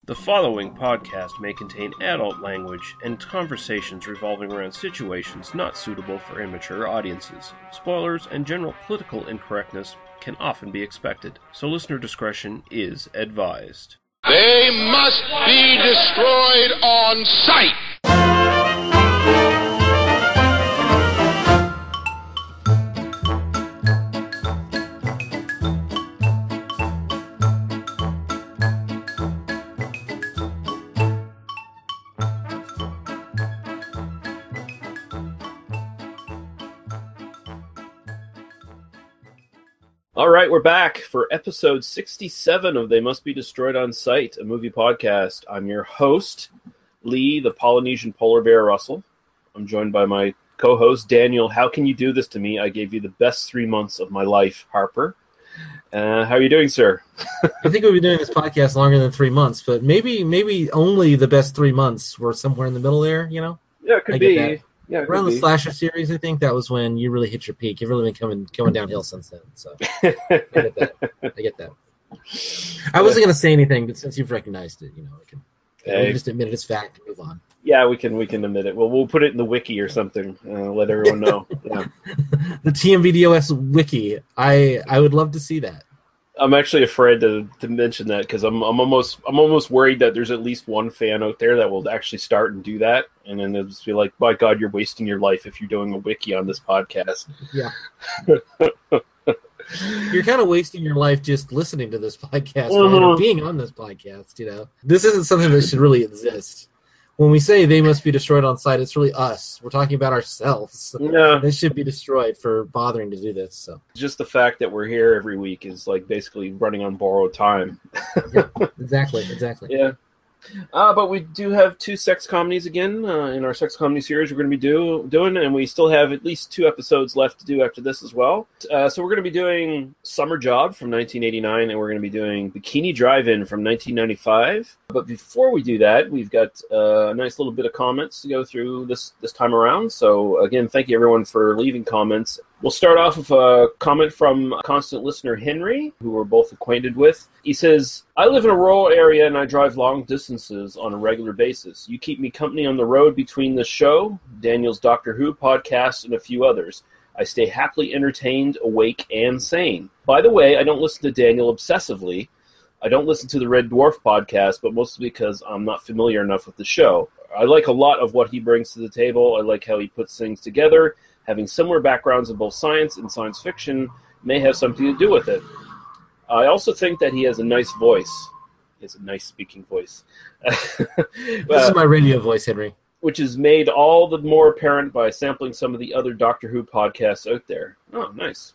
The following podcast may contain adult language and conversations revolving around situations not suitable for immature audiences. Spoilers and general political incorrectness can often be expected, so listener discretion is advised. They must be destroyed on sight! All right, we're back for episode 67 of They Must Be Destroyed on Sight, a movie podcast. I'm your host, Lee, the Polynesian polar bear Russell. I'm joined by my co-host, Daniel. How can you do this to me? I gave you the best 3 months of my life, Harper. How are you doing, sir? I think we'll be doing this podcast longer than 3 months, but maybe only the best 3 months were somewhere in the middle there, you know? Yeah, it could be. Yeah, around the slasher series, I think that was when you really hit your peak. You've really been coming downhill since then. So I get that. I wasn't going to say anything, but since you've recognized it, you know, we just admit it as fact and move on. Yeah, we can admit it. Well, we'll put it in the wiki or something. Let everyone know. Yeah. The TMBDOS wiki. I would love to see that. I'm actually afraid to mention that because I'm almost worried that there's at least one fan out there that will actually start and do that, and then they'll just be like, "My God, you're wasting your life if you're doing a wiki on this podcast." Yeah, you're kind of wasting your life just listening to this podcast or being on this podcast. You know, this isn't something that should really exist. When we say they must be destroyed on sight, it's really us. We're talking about ourselves. Yeah. They should be destroyed for bothering to do this. So just the fact that we're here every week is like basically running on borrowed time. Yeah, exactly. Yeah. But we do have two sex comedies again in our sex comedy series we're going to be doing, and we still have at least 2 episodes left to do after this as well. So we're going to be doing Summer Job from 1989, and we're going to be doing Bikini Drive-In from 1995. But before we do that, we've got a nice little bit of comments to go through this time around. So again, thank you everyone for leaving comments. We'll start off with a comment from constant listener Henry, who we're both acquainted with. He says, I live in a rural area and I drive long distances on a regular basis. You keep me company on the road between the show, Daniel's Doctor Who podcast, and a few others. I stay happily entertained, awake, and sane. By the way, I don't listen to Daniel obsessively. I don't listen to the Red Dwarf podcast, but mostly because I'm not familiar enough with the show. I like a lot of what he brings to the table. I like how he puts things together. Having similar backgrounds in both science and science fiction may have something to do with it. I also think that he has a nice voice. He has a nice speaking voice. This is my radio voice, Henry. Which is made all the more apparent by sampling some of the other Doctor Who podcasts out there. Oh, nice.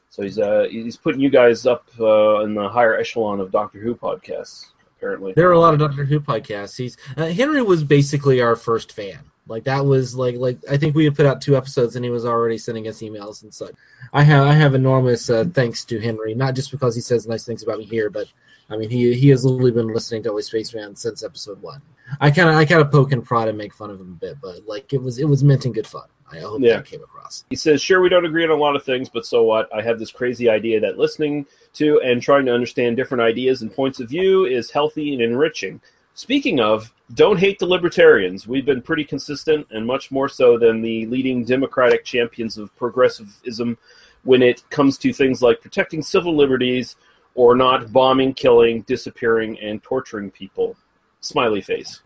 So he's putting you guys up in the higher echelon of Doctor Who podcasts, apparently. There are a lot of Doctor Who podcasts. Henry was basically our first fan. Like that was like I think we had put out 2 episodes and he was already sending us emails and such. I have enormous thanks to Henry, not just because he says nice things about me here, but I mean he has literally been listening to Always Spaceman since episode 1. I kind of poke and prod and make fun of him a bit, but like it was meant in good fun. I hope that came across. He says, sure, we don't agree on a lot of things, but so what? I have this crazy idea that listening to and trying to understand different ideas and points of view is healthy and enriching. Speaking of, don't hate the libertarians. We've been pretty consistent, and much more so than the leading democratic champions of progressivism when it comes to things like protecting civil liberties or not bombing, killing, disappearing, and torturing people. Smiley face.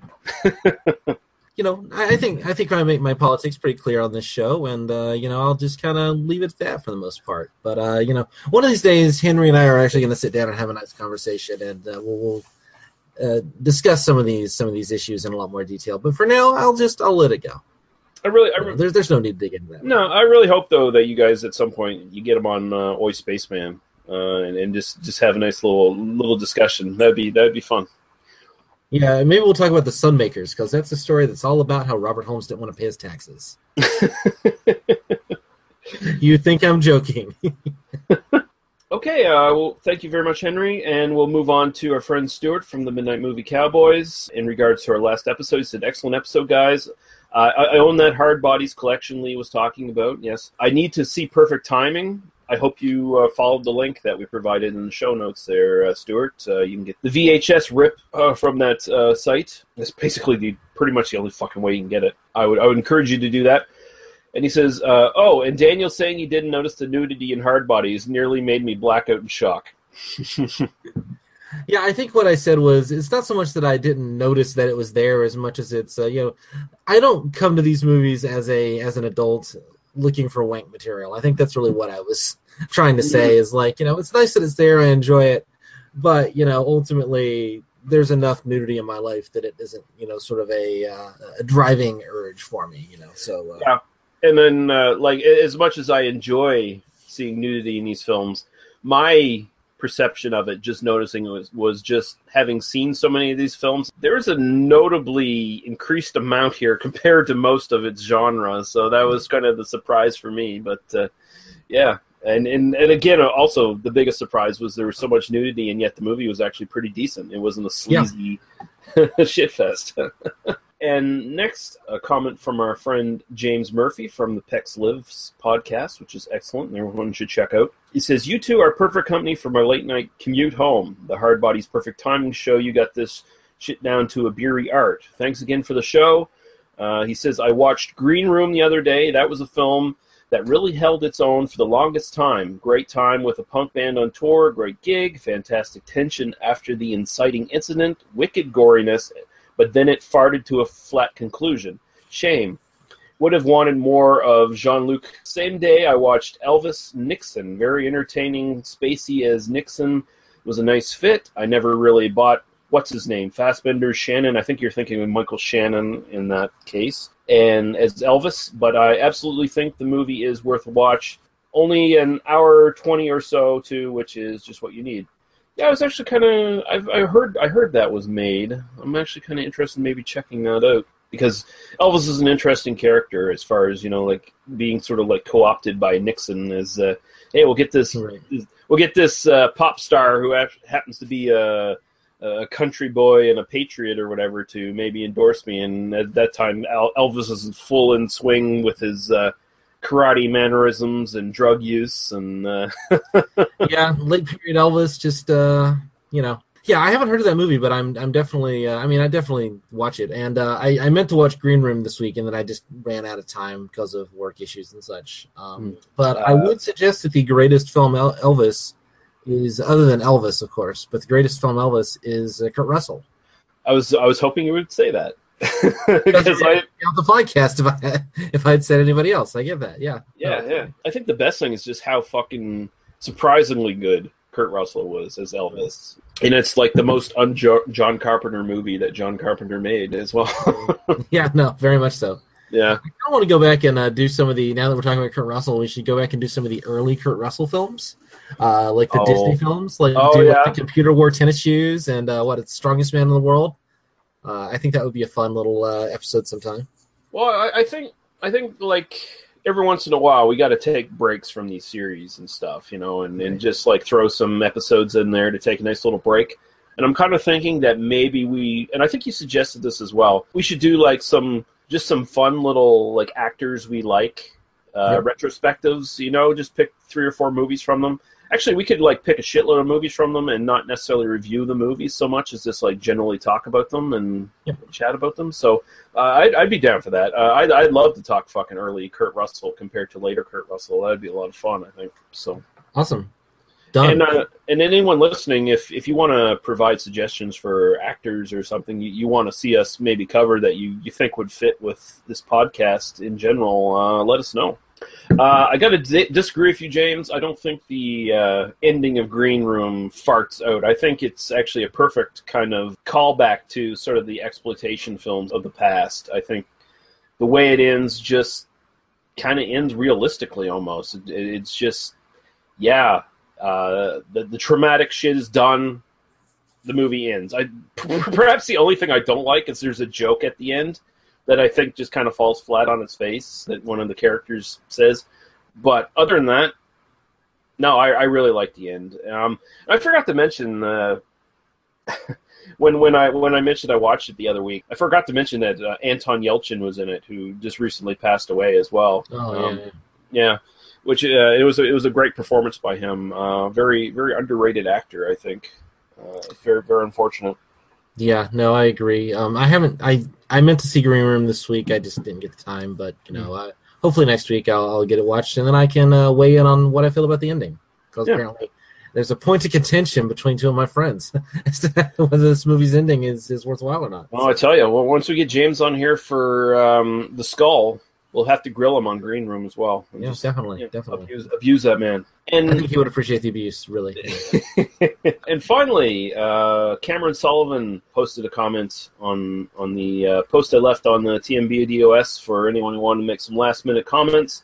You know, I think I make my politics pretty clear on this show, and you know, I'll just kind of leave it at that for the most part. But you know, one of these days, Henry and I are actually going to sit down and have a nice conversation, and we'll discuss some of these issues in a lot more detail. But for now, I'll let it go. There's no need to dig into that. No, I really hope though that you guys at some point you get him on Oi Spaceman and just have a nice little discussion. That'd be fun. Yeah, maybe we'll talk about the Sunmakers, because that's a story that's all about how Robert Holmes didn't want to pay his taxes. You think I'm joking? Okay, well, thank you very much, Henry, and we'll move on to our friend Stuart from the Midnight Movie Cowboys. In regards to our last episode, he said, excellent episode, guys. I own that Hard Bodies collection Lee was talking about, yes. I need to see Perfect Timing. I hope you followed the link that we provided in the show notes there, Stuart. You can get the VHS rip from that site. It's basically pretty much the only fucking way you can get it. I would encourage you to do that. And he says, and Daniel saying he didn't notice the nudity in Hard Bodies nearly made me black out in shock. Yeah, I think what I said was, it's not so much that I didn't notice that it was there as much as it's, I don't come to these movies as an adult looking for wank material. I think that's really what I was trying to say is it's nice that it's there. I enjoy it. But, ultimately there's enough nudity in my life that it isn't, sort of a driving urge for me, so. Yeah. And then, as much as I enjoy seeing nudity in these films, my perception of it, just noticing was just having seen so many of these films, there's a notably increased amount here compared to most of its genre, so that was kind of the surprise for me. But yeah, and again, also the biggest surprise was there was so much nudity, and yet the movie was actually pretty decent. It wasn't a sleazy shitfest. And next, a comment from our friend James Murphy from the Pex Lives podcast, which is excellent and everyone should check out. He says, "You two are perfect company for my late-night commute home. The Hard Bodies Perfect Timing show you got this shit down to a beery art. Thanks again for the show." He says, "I watched Green Room the other day. That was a film that really held its own for the longest time. Great time with a punk band on tour, great gig, fantastic tension after the inciting incident, wicked goriness, but then it farted to a flat conclusion. Shame. Would have wanted more of Jean-Luc. Same day I watched Elvis Nixon. Very entertaining, spacey as Nixon. Was a nice fit. I never really bought, what's his name? Fassbender's Shannon. I think you're thinking of Michael Shannon in that case. And as Elvis, but I absolutely think the movie is worth a watch. Only an hour 20 or so, too, which is just what you need." Yeah, I was actually kind of. I heard that was made. I'm actually kind of interested in maybe checking that out because Elvis is an interesting character as far as being sort of co-opted by Nixon as hey, we'll get this pop star who happens to be a country boy and a patriot or whatever to maybe endorse me, and at that time Elvis is full in swing with his karate mannerisms and drug use and yeah, late period Elvis, just yeah, I haven't heard of that movie, but I'm definitely I definitely watch it, and I meant to watch Green Room this week, and then I just ran out of time because of work issues and such. But I would suggest that the greatest film Elvis is, other than Elvis, of course, but the greatest film Elvis is Kurt Russell. I was hoping you would say that. Because I the podcast if I'd said anybody else. I get that. Yeah. I think the best thing is just how fucking surprisingly good Kurt Russell was as Elvis, and it's like the most John Carpenter movie that John Carpenter made as well. Yeah, no, very much so. Yeah, I want to go back and do some of the. Now that we're talking about Kurt Russell, we should go back and do some of the early Kurt Russell films, like the Disney films, like the Computer Wore Tennis Shoes and It's Strongest Man in the World. I think that would be a fun little episode sometime. Well, I think every once in a while we got to take breaks from these series and stuff, and just throw some episodes in there to take a nice little break. And I'm kind of thinking that maybe and I think you suggested this as well, we should do some fun little actors we like, retrospectives, just pick 3 or 4 movies from them. Actually, we could pick a shitload of movies from them and not necessarily review the movies so much as just generally talk about them and chat about them. So I'd be down for that. I'd love to talk fucking early Kurt Russell compared to later Kurt Russell. That'd be a lot of fun, I think. So awesome. Done. And anyone listening, if you want to provide suggestions for actors or something you want to see us maybe cover that you think would fit with this podcast in general, let us know. I got to disagree with you, James. I don't think the ending of Green Room farts out. I think it's actually a perfect kind of callback to sort of the exploitation films of the past. I think the way it ends just kind of ends realistically almost. It's just, the traumatic shit is done. The movie ends. Perhaps the only thing I don't like is there's a joke at the end that I think just kind of falls flat on its face that one of the characters says. But other than that, no, I really like the end. I forgot to mention when I mentioned I watched it the other week, I forgot to mention that Anton Yelchin was in it, who just recently passed away as well. Oh, yeah. which it was a great performance by him. Very very underrated actor, I think. Very very unfortunate. Yeah, no, I agree. I meant to see Green Room this week. I just didn't get the time, but hopefully next week I'll get it watched, and then I can weigh in on what I feel about the ending. Because apparently there's a point of contention between two of my friends as to whether this movie's ending is worthwhile or not. Well, I tell you, once we get James on here for The Skull, we'll have to grill him on Green Room as well. Yeah, definitely. Abuse that man. And I think he would appreciate the abuse, really. And finally, Cameron Sullivan posted a comment on the post I left on the TMBDOS for anyone who wanted to make some last-minute comments.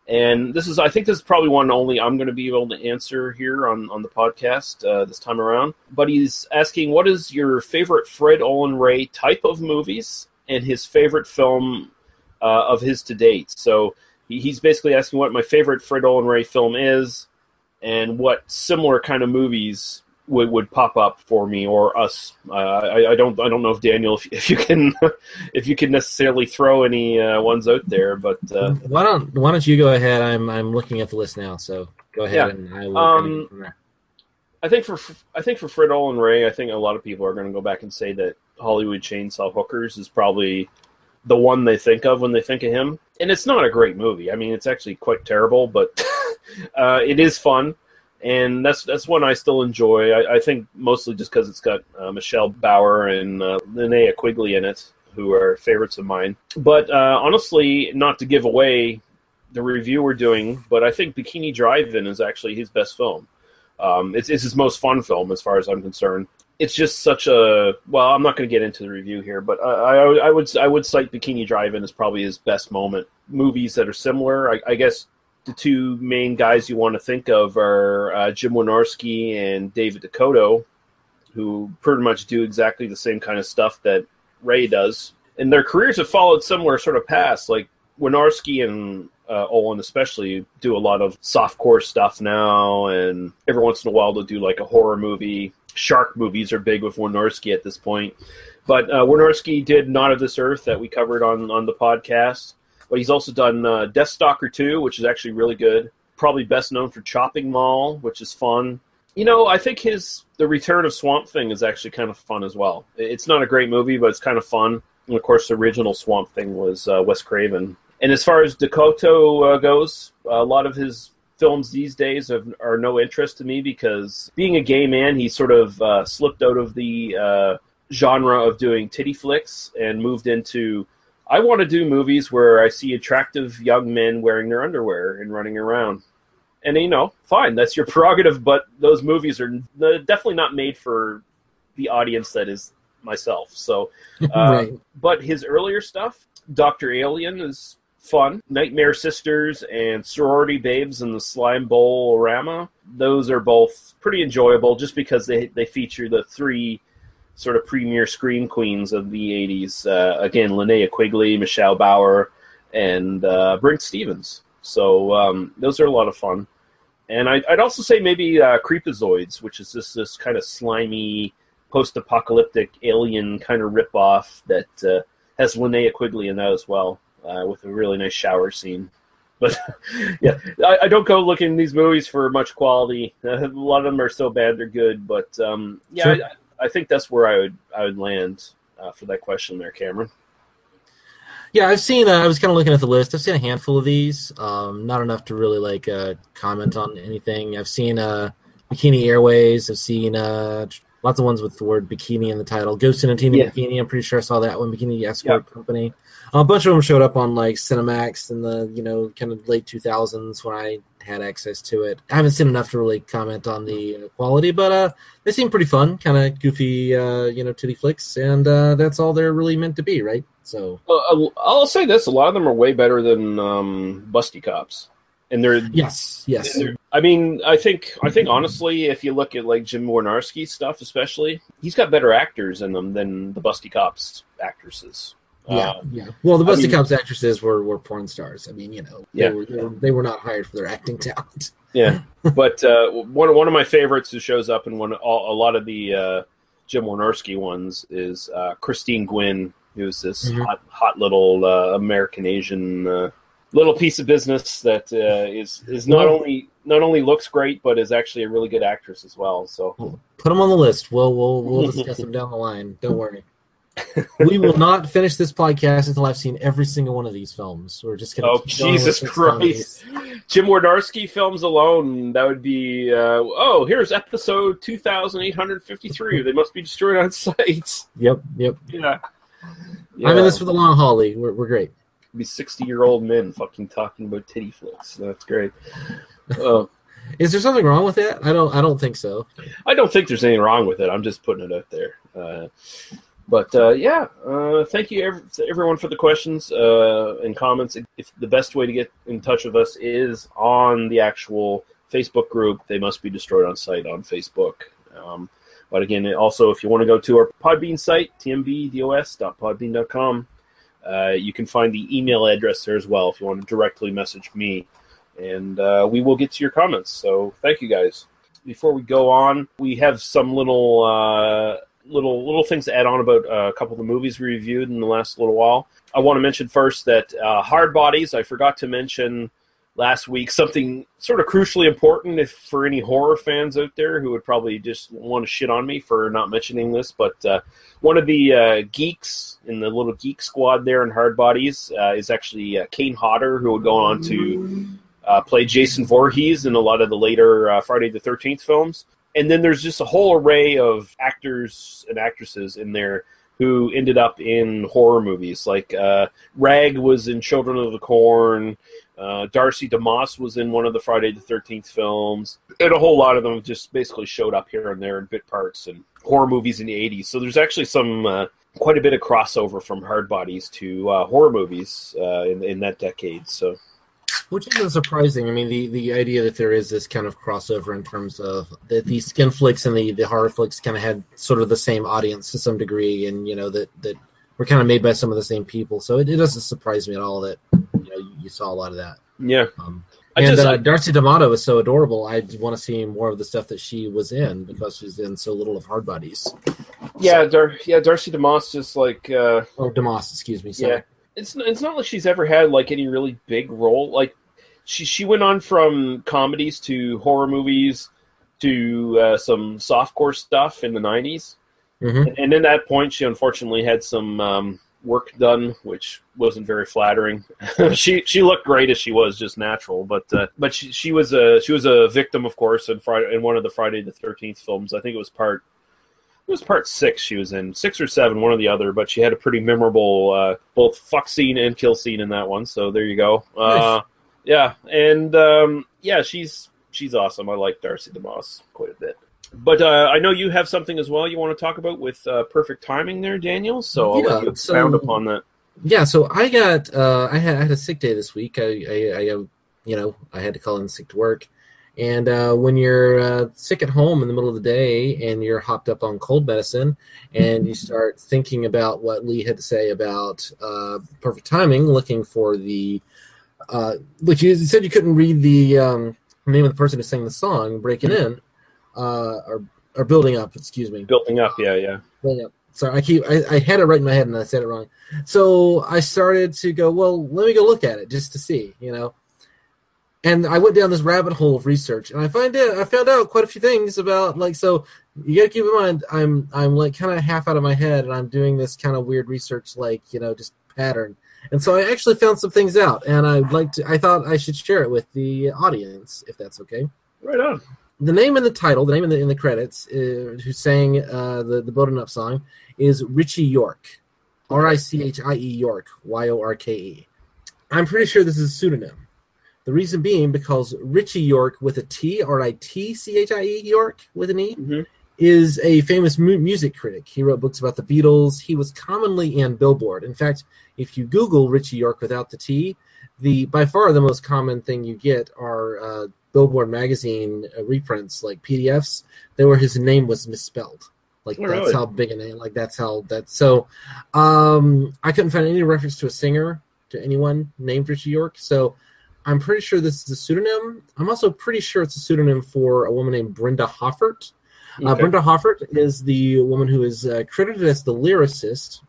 And I think this is probably one only I'm going to be able to answer here on the podcast this time around. But he's asking, what is your favorite Fred Olen Ray type of movies and his favorite film of his to date? So he's basically asking what my favorite Fred Olen Ray film is and what similar kind of movies would pop up for me or us. I don't know if Dainel, if you can necessarily throw any ones out there, but why don't you go ahead? I'm looking at the list now, so go ahead and I will. From there. I think for Fred Olen Ray, I think a lot of people are going to go back and say that Hollywood Chainsaw Hookers is probably the one they think of when they think of him, and it's not a great movie. I mean, it's actually quite terrible, but it is fun. And that's one I still enjoy. I think mostly just because it's got Michelle Bauer and Linnea Quigley in it, who are favorites of mine. But honestly, not to give away the review we're doing, but I think Bikini Drive-In is actually his best film. It's his most fun film as far as I'm concerned. It's just such a... Well, I'm not going to get into the review here, but I would cite Bikini Drive-In as probably his best moment. Movies that are similar, I guess... The two main guys you want to think of are Jim Wynorski and David Dakota, who pretty much do exactly the same kind of stuff that Ray does. And their careers have followed similar sort of paths. Like Wynorski and Olen especially do a lot of softcore stuff now, and every once in a while they'll do like a horror movie. Shark movies are big with Wynorski at this point. But Wynorski did Not of This Earth that we covered on the podcast. But he's also done Deathstalker 2, which is actually really good. Probably best known for Chopping Mall, which is fun. I think The Return of Swamp Thing is actually kind of fun as well. It's not a great movie, but it's kind of fun. And, of course, the original Swamp Thing was Wes Craven. And as far as Dakota goes, a lot of his films these days are no interest to me because being a gay man, he sort of slipped out of the genre of doing titty flicks and moved into... I want to do movies where I see attractive young men wearing their underwear and running around. And, fine, that's your prerogative, but those movies are definitely not made for the audience that is myself. So, right. But his earlier stuff, Dr. Alien is fun. Nightmare Sisters and Sorority Babes and the Slime Bowl-orama, those are both pretty enjoyable just because they feature the three sort of premier scream queens of the 80s. Again, Linnea Quigley, Michelle Bauer, and Brent Stevens. So those are a lot of fun. And I'd also say maybe Creepazoids, which is this kind of slimy, post-apocalyptic alien kind of ripoff that has Linnea Quigley in that as well, with a really nice shower scene. But yeah, I don't go looking at these movies for much quality. A lot of them are so bad they're good. But yeah, sure. I think that's where I would land for that question there, Cameron. Yeah, I've seen. I was kind of looking at the list. I've seen a handful of these. Not enough to really comment on anything. I've seen Bikini Airways. I've seen lots of ones with the word bikini in the title. Ghost in a Teeny Bikini. I'm pretty sure I saw that one. Bikini Escort Company. A bunch of them showed up on Cinemax in the kind of late 2000s when I had access to it. I haven't seen enough to really comment on the quality, but they seem pretty fun, kind of goofy, titty flicks, and that's all they're really meant to be, right? So I'll say this: a lot of them are way better than Busty Cops, and they're yes. I mean, I think honestly, if you look at Jim Wynorski's stuff, especially, he's got better actors in them than the Busty Cops actresses. Yeah. Well, the Busty Cops actresses were porn stars. I mean, they were not hired for their acting talent. Yeah, but one of my favorites who shows up in a lot of the Jim Wynorski ones is Christine Gwynn, who's this hot little American Asian, little piece of business that is not only looks great, but is actually a really good actress as well. So put them on the list. We'll discuss them down the line. Don't worry. We will not finish this podcast until I've seen every single one of these films. We're just going to. Oh, Jesus Christ! Jim Wynorski films alone, that would be. Here's episode 2853. They must be destroyed on sight. Yep. Yeah. I'm in this for the long haul, Lee. We're great. Be 60-year-old men fucking talking about titty flicks. That's great. Is there something wrong with that? I don't think so. I don't think there's anything wrong with it. I'm just putting it out there. Thank you everyone for the questions and comments. If the best way to get in touch with us is on the actual Facebook group, They Must Be Destroyed on Sight on Facebook. But again, also, if you want to go to our Podbean site, tmbdos.podbean.com, you can find the email address there as well if you want to directly message me. And we will get to your comments. So thank you, guys. Before we go on, we have some little things to add on about a couple of the movies we reviewed in the last little while. I want to mention first that Hard Bodies, I forgot to mention last week something sort of crucially important for any horror fans out there who would probably just want to shit on me for not mentioning this, but one of the geeks in the little geek squad there in Hard Bodies is actually Kane Hodder, who would go on to play Jason Voorhees in a lot of the later Friday the 13th films. And then there's just a whole array of actors and actresses in there who ended up in horror movies. Like Rag was in Children of the Corn. Darcy DeMoss was in one of the Friday the 13th films. And a whole lot of them just basically showed up here and there in bit parts and horror movies in the 80s. So there's actually some quite a bit of crossover from Hard Bodies to horror movies in that decade. So, which isn't surprising. I mean, the idea that there is this kind of crossover in terms of that the skin flicks and the horror flicks kind of had sort of the same audience to some degree, and that were kind of made by some of the same people. So it doesn't surprise me at all that you saw a lot of that. Yeah. Darcy D'Amato is so adorable. I want to see more of the stuff that she was in because she's in so little of Hard Bodies. Yeah, Darcy DeMoss just like. DeMoss, excuse me. Sorry. Yeah. It's not like she's ever had like any really big role. Like she went on from comedies to horror movies to some softcore stuff in the 90s. Mm-hmm. And in that point, she unfortunately had some work done, which wasn't very flattering. She looked great as she was, just natural, but she was a victim, of course, in one of the Friday the 13th films. I think it was part 6 she was in, 6 or 7, one or the other, but she had a pretty memorable both fuck scene and kill scene in that one, so there you go. Nice. Yeah, and she's awesome. I like Darcy DeMoss quite a bit. But I know you have something as well you want to talk about with Perfect Timing there, Daniel, so I'll let you expound upon that. Yeah, so I got I had a sick day this week. I had to call in sick to work. And when you're sick at home in the middle of the day and you're hopped up on cold medicine and you start thinking about what Lee had to say about Perfect Timing, looking for the which you said you couldn't read the name of the person who sang the song, Breaking In, or Building Up, excuse me. Building Up, yeah. Building Up. Sorry, I had it right in my head and I said it wrong. So I started to go, well, let me go look at it just to see, And I went down this rabbit hole of research, and I found out quite a few things about so you got to keep in mind I'm like kind of half out of my head, and I'm doing this kind of weird research just pattern, and so I actually found some things out, and I thought I should share it with the audience if that's okay. Right on. The name in the title, the name in the credits, who sang the Building Up song, is Richie York, Richie York, Yorke. I'm pretty sure this is a pseudonym. The reason being because Richie York with a T, Ritchie York with an E, mm-hmm. is a famous music critic. He wrote books about the Beatles. He was commonly in Billboard. In fact, if you Google Richie York without the T, by far the most common thing you get are Billboard magazine reprints, like PDFs, where his name was misspelled. That's really? How big a name. So I couldn't find any reference to a singer, to anyone named Richie York. So I'm pretty sure this is a pseudonym. I'm also pretty sure it's a pseudonym for a woman named Brenda Hoffert. Okay. Brenda Hoffert is the woman who is credited as the lyricist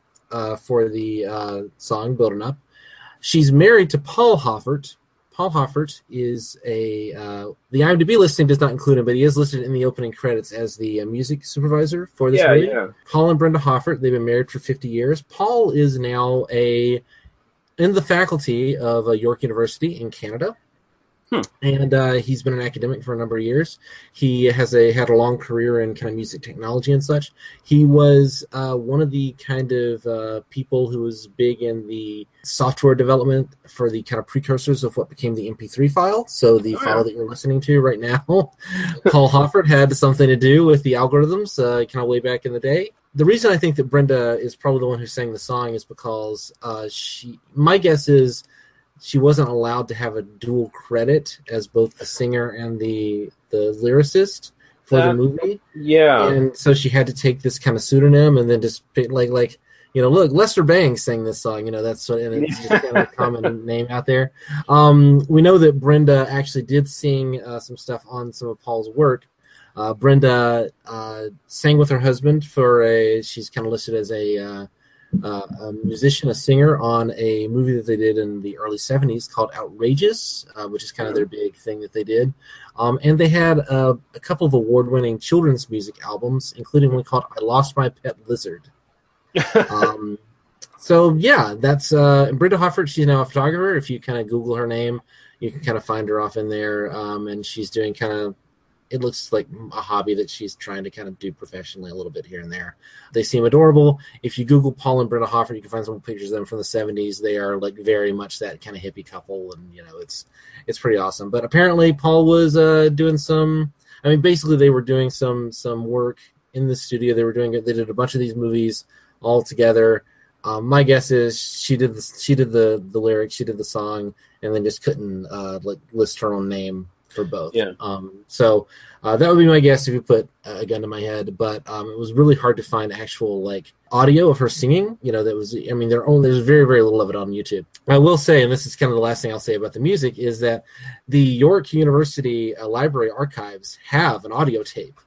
for the song Building Up. She's married to Paul Hoffert. Paul Hoffert is the IMDb listing does not include him, but he is listed in the opening credits as the music supervisor for this movie. Yeah. Paul and Brenda Hoffert, they've been married for 50 years. Paul is now in the faculty of York University in Canada. And he's been an academic for a number of years. He had a long career in kind of music technology and such. He was one of the kind of people who was big in the software development for the kind of precursors of what became the MP3 file. So the file that you're listening to right now, Paul Hoffert had something to do with the algorithms kind of way back in the day. The reason I think that Brenda is probably the one who sang the song is because my guess is she wasn't allowed to have a dual credit as both the singer and the lyricist for the movie. Yeah. And so she had to take this kind of pseudonym and then just like look, Lester Bangs sang this song. That's what, and it's just kind of a common name out there. We know that Brenda actually did sing some stuff on some of Paul's work. Brenda sang with her husband she's kind of listed as a musician, a singer on a movie that they did in the early 70s called Outrageous, which is kind of their big thing that they did. And they had a couple of award-winning children's music albums, including one called I Lost My Pet Lizard. So, yeah, that's Brenda Hoffert. She's now a photographer. If you kind of Google her name, you can kind of find her off in there. And she's doing kind of, it looks like a hobby that she's trying to kind of do professionally a little bit here and there. They seem adorable. If you Google Paul and Brenda Hoffert, you can find some pictures of them from the 70s. They are like very much that kind of hippie couple, and it's pretty awesome. But apparently Paul was doing basically they were doing some work in the studio. They did a bunch of these movies all together. My guess is she did the lyrics, she did the song, and then just couldn't list her own name for both. Yeah. So that would be my guess if you put a gun to my head. But it was really hard to find actual audio of her singing. There's very, very little of it on YouTube. I will say, and this is kind of the last thing I'll say about the music, is that the York University Library archives have an audio tape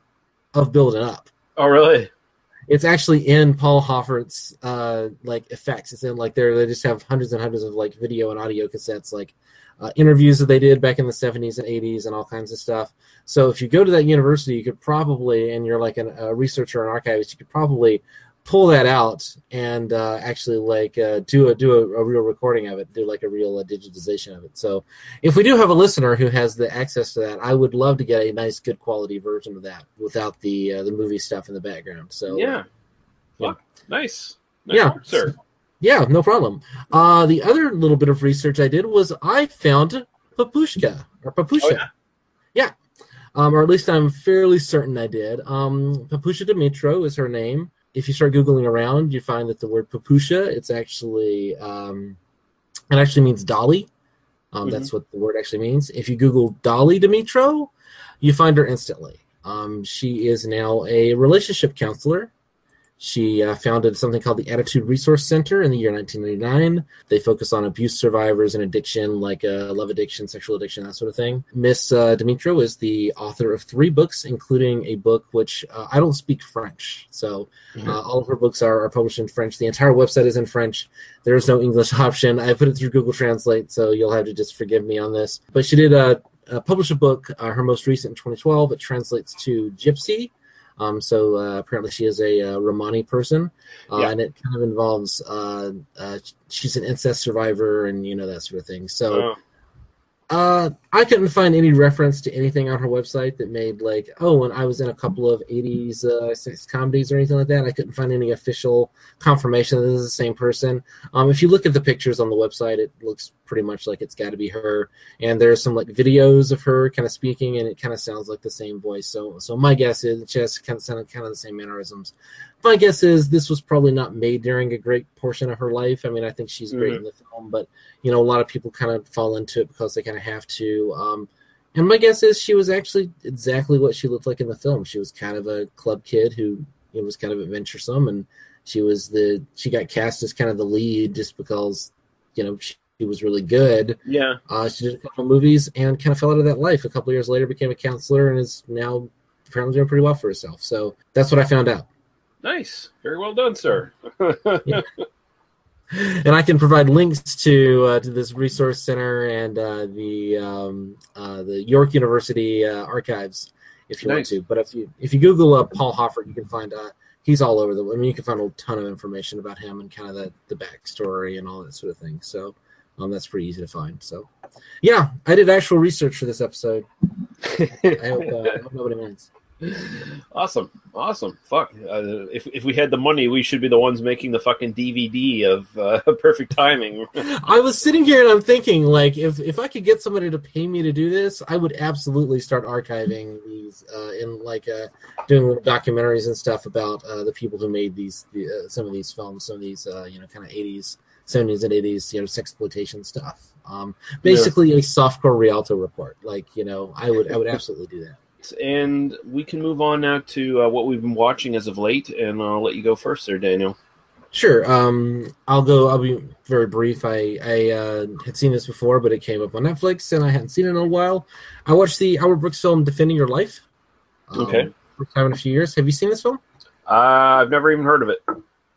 of Building Up. Oh, really? It's actually in Paul Hoffert's effects. It's in they just have hundreds and hundreds of video and audio cassettes interviews that they did back in the 70s and 80s and all kinds of stuff. So if you go to that university, you could probably, and you're a researcher and archivist, you could probably pull that out and actually do a real recording of it, do a real digitization of it. So if we do have a listener who has the access to that, I would love to get a nice, good quality version of that without the movie stuff in the background. So yeah. Nice work, sir. Yeah, no problem. The other little bit of research I did was I found Papusha. Oh, yeah. Or at least I'm fairly certain I did. Papusha Dimitro is her name. If you start Googling around, you find that the word Papusha, it actually means Dolly. That's what the word actually means. If you Google Dolly Dimitro, you find her instantly. She is now a relationship counselor. She founded something called the Attitude Resource Center in the year 1999. They focus on abuse survivors and addiction, like love addiction, sexual addiction, that sort of thing. Miss Dimitro is the author of 3 books, including a book which I don't speak French. So all of her books are published in French. The entire website is in French. There is no English option. I put it through Google Translate, so you'll have to just forgive me on this. But she did publish a book, her most recent in 2012. It translates to Gypsy. So apparently she is a Romani person, and it kind of involves she's an incest survivor and that sort of thing. So I couldn't find any reference to anything on her website that made when I was in a couple of 80s sex comedies or anything like that. I couldn't find any official confirmation that this is the same person. If you look at the pictures on the website, it looks pretty much like it's got to be her. And there's some videos of her kind of speaking, and it kind of sounds like the same voice. So my guess is it just kind of sounded kind of the same mannerisms. My guess is this was probably not made during a great portion of her life. I mean, I think she's great in the film, but a lot of people kind of fall into it because they kind of have to. And my guess is she was actually exactly what she looked like in the film. She was kind of a club kid who was kind of adventuresome, and she got cast as kind of the lead just because she was really good. Yeah. She did a couple of movies and kind of fell out of that life. A couple of years later, became a counselor and is now apparently doing pretty well for herself. So that's what I found out. Nice. Very well done, sir. Yeah. And I can provide links to this resource center and the York University archives if you want to. But if you Google Paul Hoffert, you can find he's all over you can find a ton of information about him and kind of the backstory and all that sort of thing. So that's pretty easy to find. So yeah, I did actual research for this episode. I hope nobody minds. Awesome. Fuck. If we had the money, we should be the ones making the fucking DVD of Perfect Timing. I was sitting here and I'm thinking, like, if I could get somebody to pay me to do this, I would absolutely start archiving these doing little documentaries and stuff about the people who made some of these films, some of these kind of 80s, 70s and 80s sexploitation stuff. Basically a softcore Rialto report. Like, I would absolutely do that. And we can move on now to what we've been watching as of late, and I'll let you go first there, Dainel. Sure. I'll be very brief. I had seen this before, but it came up on Netflix, and I hadn't seen it in a while. I watched the Albert Brooks film Defending Your Life. Okay. First time in a few years. Have you seen this film? I've never even heard of it.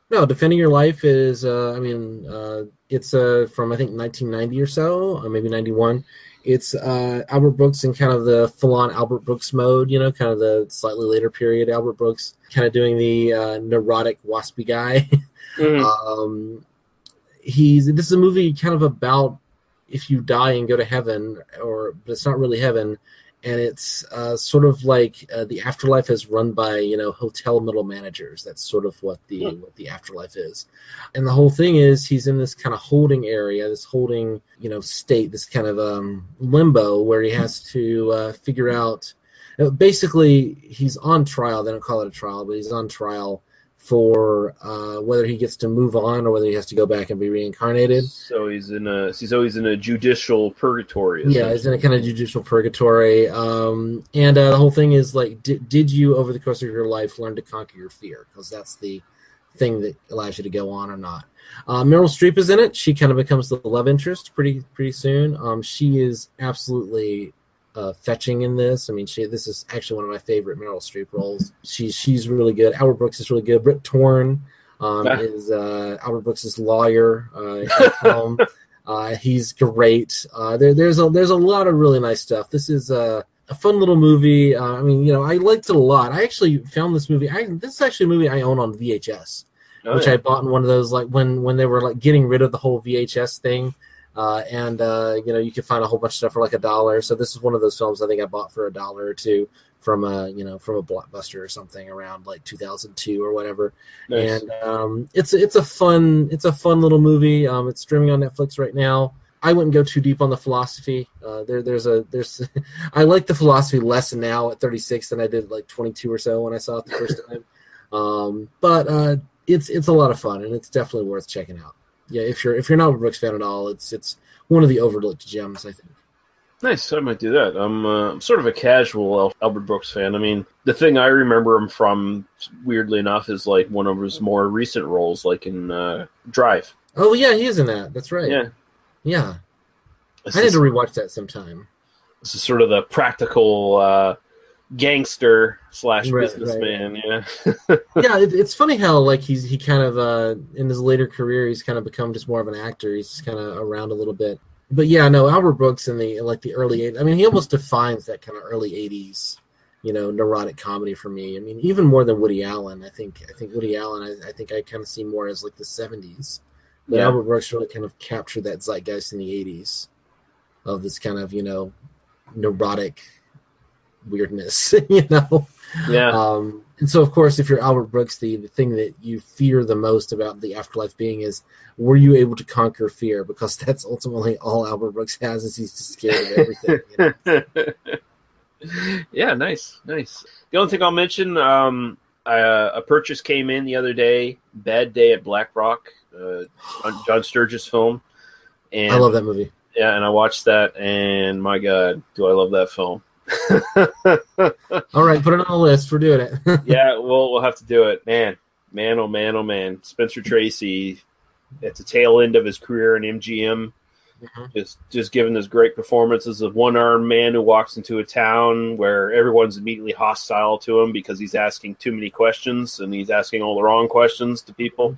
No, Defending Your Life is, it's from, I think, 1990 or so, or maybe 91. It's Albert Brooks in kind of the full-on Albert Brooks mode, kind of the slightly later period Albert Brooks, kind of doing the neurotic, waspy guy. Mm-hmm. This is a movie kind of about if you die and go to heaven, but it's not really heaven, and it's sort of like the afterlife is run by hotel middle managers. That's sort of what the afterlife is, and the whole thing is he's in this kind of holding area, this holding state, this kind of limbo where he has to figure out. Basically, he's on trial. They don't call it a trial, but he's on trial for whether he gets to move on or whether he has to go back and be reincarnated. So he's always in a judicial purgatory. Yeah, he's in a kind of judicial purgatory. And the whole thing is like, did you over the course of your life learn to conquer your fear? Because that's the thing that allows you to go on or not. Meryl Streep is in it. She kind of becomes the love interest pretty soon. She is absolutely fetching in this. I mean, this is actually one of my favorite Meryl Streep roles. She's really good. Albert Brooks is really good. Britt Torn is Albert Brooks' lawyer in the film. He's great. There's a lot of really nice stuff. This is a fun little movie. I liked it a lot. I actually found this movie. This is actually a movie I own on VHS, which I bought in one of those like when they were like getting rid of the whole VHS thing. You can find a whole bunch of stuff for like $1. So this is one of those films I think I bought for $1 or $2 from a Blockbuster or something around like 2002 or whatever. Nice. And it's a fun little movie. It's streaming on Netflix right now. I wouldn't go too deep on the philosophy. There's I like the philosophy less now at 36 than I did like 22 or so when I saw it the first time. But it's a lot of fun and it's definitely worth checking out. Yeah, if you're not a Brooks fan at all, it's one of the overlooked gems, I think. Nice, I might do that. I'm sort of a casual Albert Brooks fan. I mean, the thing I remember him from, weirdly enough, is like one of his more recent roles, like in Drive. Oh yeah, he is in that. That's right. Yeah. I need to rewatch that sometime. This is sort of the practical gangster / businessman. Right. Yeah. Yeah, it's funny how like he kind of in his later career he's kind of become just more of an actor. He's kind of around a little bit. But yeah, no, Albert Brooks in the early 80s. I mean, he almost defines that kind of early 80s, neurotic comedy for me. I mean, even more than Woody Allen. I think Woody Allen I think I kind of see more as like the 70s. But yeah. Albert Brooks really kind of captured that zeitgeist in the 80s of this kind of, neurotic weirdness, Yeah. And so, of course, if you're Albert Brooks, the thing that you fear the most about the afterlife being is, were you able to conquer fear? Because that's ultimately all Albert Brooks has, is he's just scared of everything. Yeah, nice. The only thing I'll mention, a purchase came in the other day, Bad Day at Black Rock, John Sturges film. And I love that movie. Yeah, and I watched that, and my God, do I love that film. All right, put it on the list. We're doing it. Yeah, we'll have to do it. Man, oh man. Spencer Tracy, at the tail end of his career in MGM, just giving this great performances of one-armed man who walks into a town where everyone's immediately hostile to him because he's asking too many questions and he's asking all the wrong questions to people.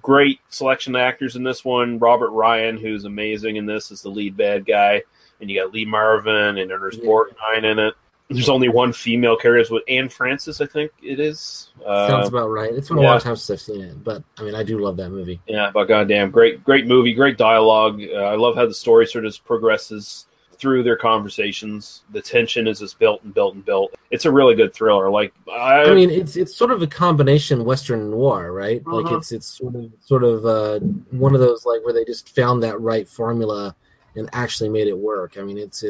great selection of actors in this one. Robert Ryan, who's amazing in this, is the lead bad guy. And you got Lee Marvin and Ernest Borgnine in it. There's only one female character with Anne Francis, I think it is. Sounds about right. It's been a long time since I've seen it, but I mean, I do love that movie. Yeah, but goddamn, great movie, great dialogue. I love how the story sort of progresses through their conversations. The tension is just built and built and built. It's a really good thriller. Like, I mean, it's sort of a combination Western noir, right? Like it's sort of one of those like where they just found that right formula and actually made it work. I mean, it's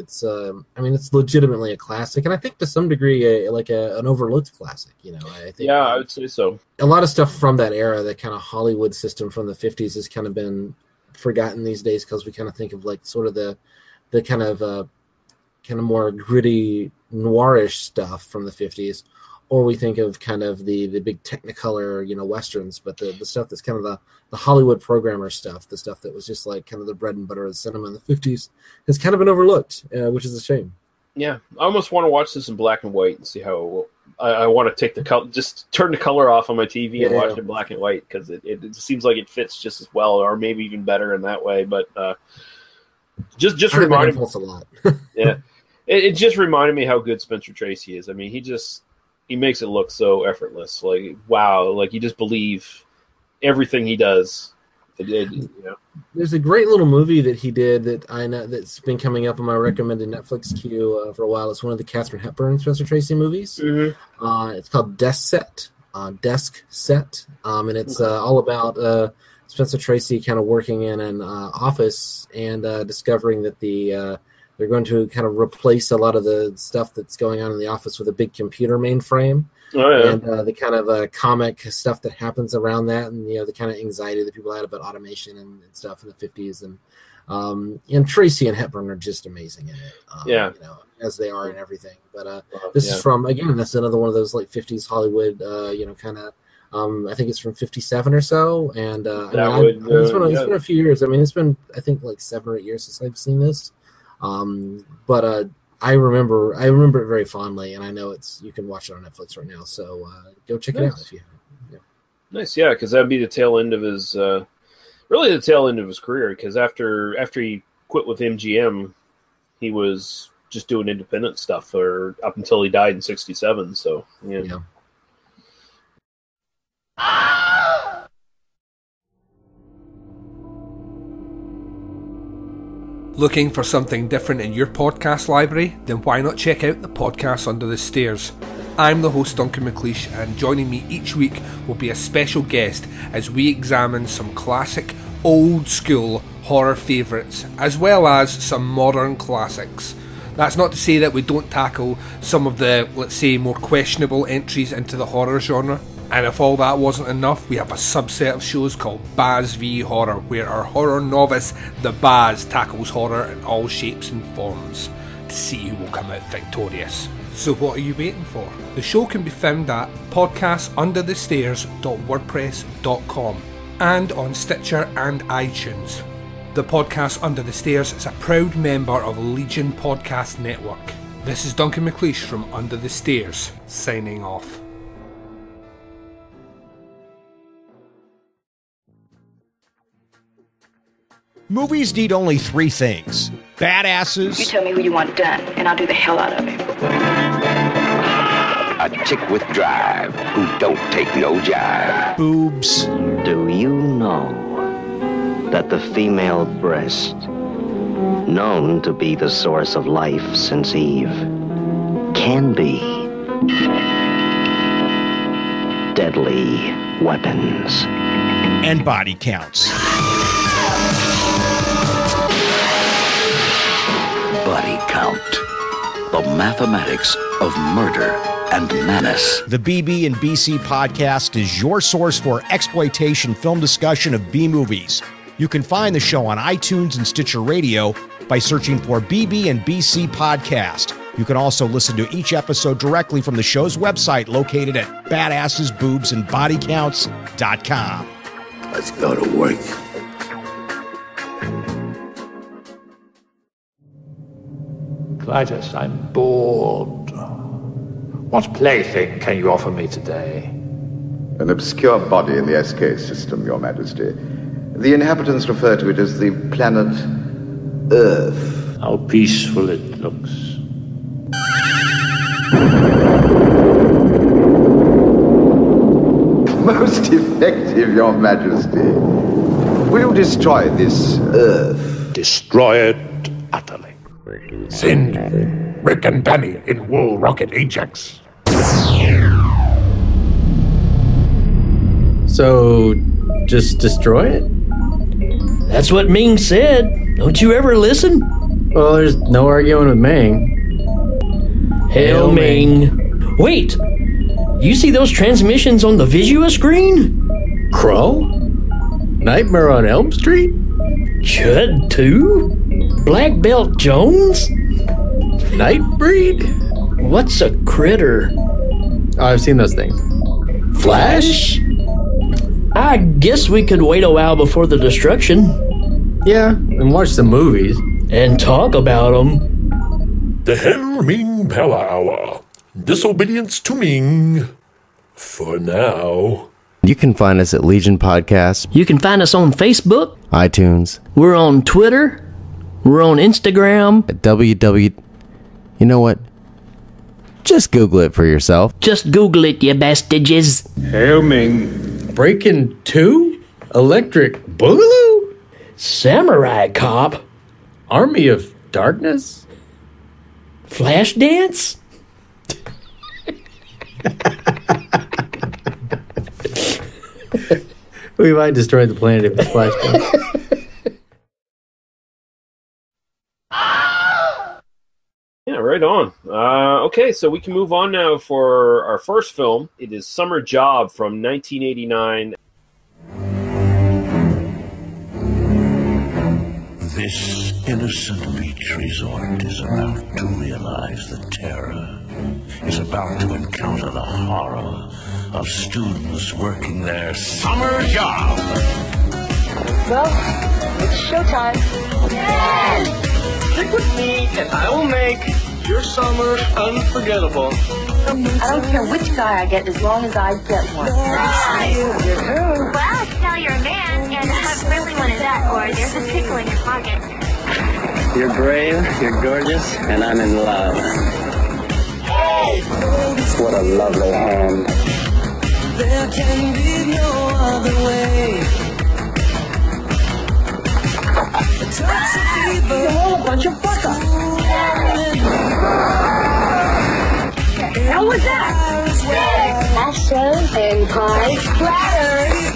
legitimately a classic, and I think to some degree an overlooked classic. You know, I think. Yeah, I would say so. A lot of stuff from that era, that kind of Hollywood system from the 50s, has kind of been forgotten these days because we kind of think of like sort of the kind of more gritty noirish stuff from the 50s, or we think of kind of the big Technicolor, you know, westerns. But the stuff that's kind of the Hollywood programmer stuff, the stuff that was just like kind of the bread and butter of the cinema in the 50s, has kind of been overlooked, which is a shame. Yeah, I almost want to watch this in black and white and see how it will. I want to take the color, just turn the color off on my TV and watch it in black and white, because it seems like it fits just as well, or maybe even better in that way. But just reminded me a lot. Yeah, it just reminded me how good Spencer Tracy is. I mean, he makes it look so effortless. Like, wow, like you just believe everything he does. You know. There's a great little movie that he did that I know that's been coming up on my recommended Netflix queue for a while. It's one of the Katharine Hepburn Spencer Tracy movies. Mm-hmm. It's called Desk Set, and it's all about Spencer Tracy kind of working in an office and discovering that they're going to kind of replace a lot of the stuff that's going on in the office with a big computer mainframe. Oh, yeah. And the kind of comic stuff that happens around that, and the kind of anxiety that people had about automation and stuff in the 50s. And Tracy and Hepburn are just amazing in it. As they are in everything. But this is from, again, that's another one of those like 50s Hollywood, kind of. I think it's from 57 or so, and it's been a few years. I mean, it's been, I think, like 7 or 8 years since I've seen this. But I remember it very fondly, and I know you can watch it on Netflix right now. So go check it out if you haven't. Yeah. Nice, yeah, because that'd be the tail end of his, really the tail end of his career. Because after he quit with MGM, he was just doing independent stuff, or up until he died in '67. So yeah. Looking for something different in your podcast library? Then why not check out the podcast Under the Stairs? I'm the host, Duncan McLeish, and joining me each week will be a special guest as we examine some classic, old school horror favourites, as well as some modern classics. That's not to say that we don't tackle some of the, let's say, more questionable entries into the horror genre. And if all that wasn't enough, we have a subset of shows called Baz v Horror, where our horror novice, the Baz, tackles horror in all shapes and forms to see who will come out victorious. So what are you waiting for? The show can be found at podcastunderthestairs.wordpress.com and on Stitcher and iTunes. The Podcast Under the Stairs is a proud member of Legion Podcast Network. This is Duncan McLeish from Under the Stairs, signing off. Movies need only 3 things: badasses. You tell me who you want done, and I'll do the hell out of it. A chick with drive who don't take no jive. Boobs. Do you know that the female breast, known to be the source of life since Eve, can be deadly weapons? And body counts. Body count. The mathematics of murder and menace. The BB and BC podcast is your source for exploitation film discussion of B-movies. You can find the show on iTunes and Stitcher Radio by searching for BB and BC podcast. You can also listen to each episode directly from the show's website located at badassesboobsandbodycounts.com. Let's go to work. Clytus, I'm bored. What plaything can you offer me today? An obscure body in the SK system, Your Majesty. The inhabitants refer to it as the planet Earth. How peaceful it looks. Most effective, Your Majesty. Will you destroy this Earth? Destroy it utterly. Send Rick and Danny in Wool Rocket Ajax. So, just destroy it? That's what Ming said. Don't you ever listen? Well, there's no arguing with Ming. Hail Ming. Wait! You see those transmissions on the Visua screen? Crow? Nightmare on Elm Street? Chud 2? Black Belt Jones? Nightbreed? What's a critter? Oh, I've seen those things. Flash? I guess we could wait a while before the destruction. Yeah, and watch some movies. And talk about them. The Hail Ming Power Hour. Disobedience to Ming. For now. You can find us at Legion Podcast. You can find us on Facebook. iTunes. We're on Twitter. We're on Instagram. At www. You know what? Just Google it for yourself. Just Google it, you bastages. Hail Ming. Breaking 2? Electric Boogaloo? Samurai Cop. Army of Darkness? Flashdance? We might destroy the planet if it's Flashdance. Yeah, right on. Okay, so we can move on now for our first film. It is Summer Job from 1989. This innocent beach resort is about to realize the terror, is about to encounter the horror of students working their summer job. Well, it's showtime. Yes! Stick with me and I will make your summer unforgettable. I don't care which guy I get as long as I get one. Right. Well, I can tell you're a man, and I really wanted that, or there's a tickle in your pocket. You're brave, you're gorgeous, and I'm in love. Hey! What a lovely hand. There can be no other way. You're all a bunch of fuck-ups. How was that? Astros and pies. Platters.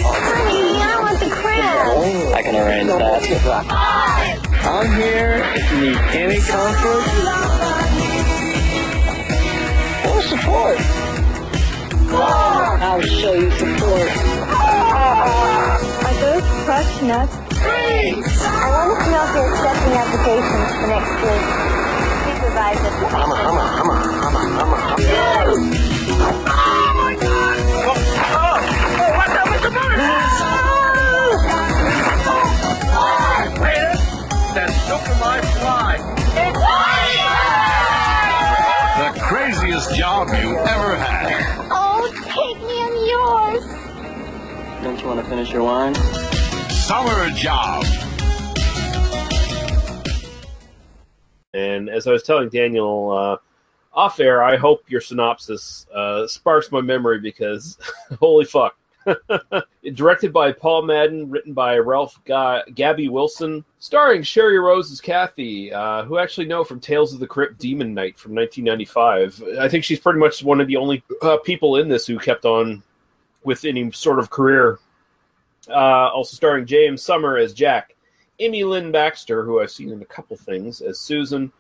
Honey, I want the crown. I can arrange that. I'm here if you need any comfort or support. I'll show you support. Are those crushed nuts? I want to know if you're accepting applications for next week. Supervise it. Oh my God! Oh, what's up with the motor? Waiter, that's soaking my fly. The craziest job you ever had. Oh, take me, I'm yours. Don't you want to finish your wine? Summer Job. And as I was telling Daniel off air, I hope your synopsis sparks my memory because holy fuck. Directed by Paul Madden, written by Ralph Gabby Wilson, starring Sherry Rose as Kathy, who I actually know from Tales of the Crypt Demon Knight from 1995. I think she's pretty much one of the only people in this who kept on with any sort of career. Also starring James Summer as Jack, Emmy Lynn Baxter, who I've seen in a couple things, as Susan,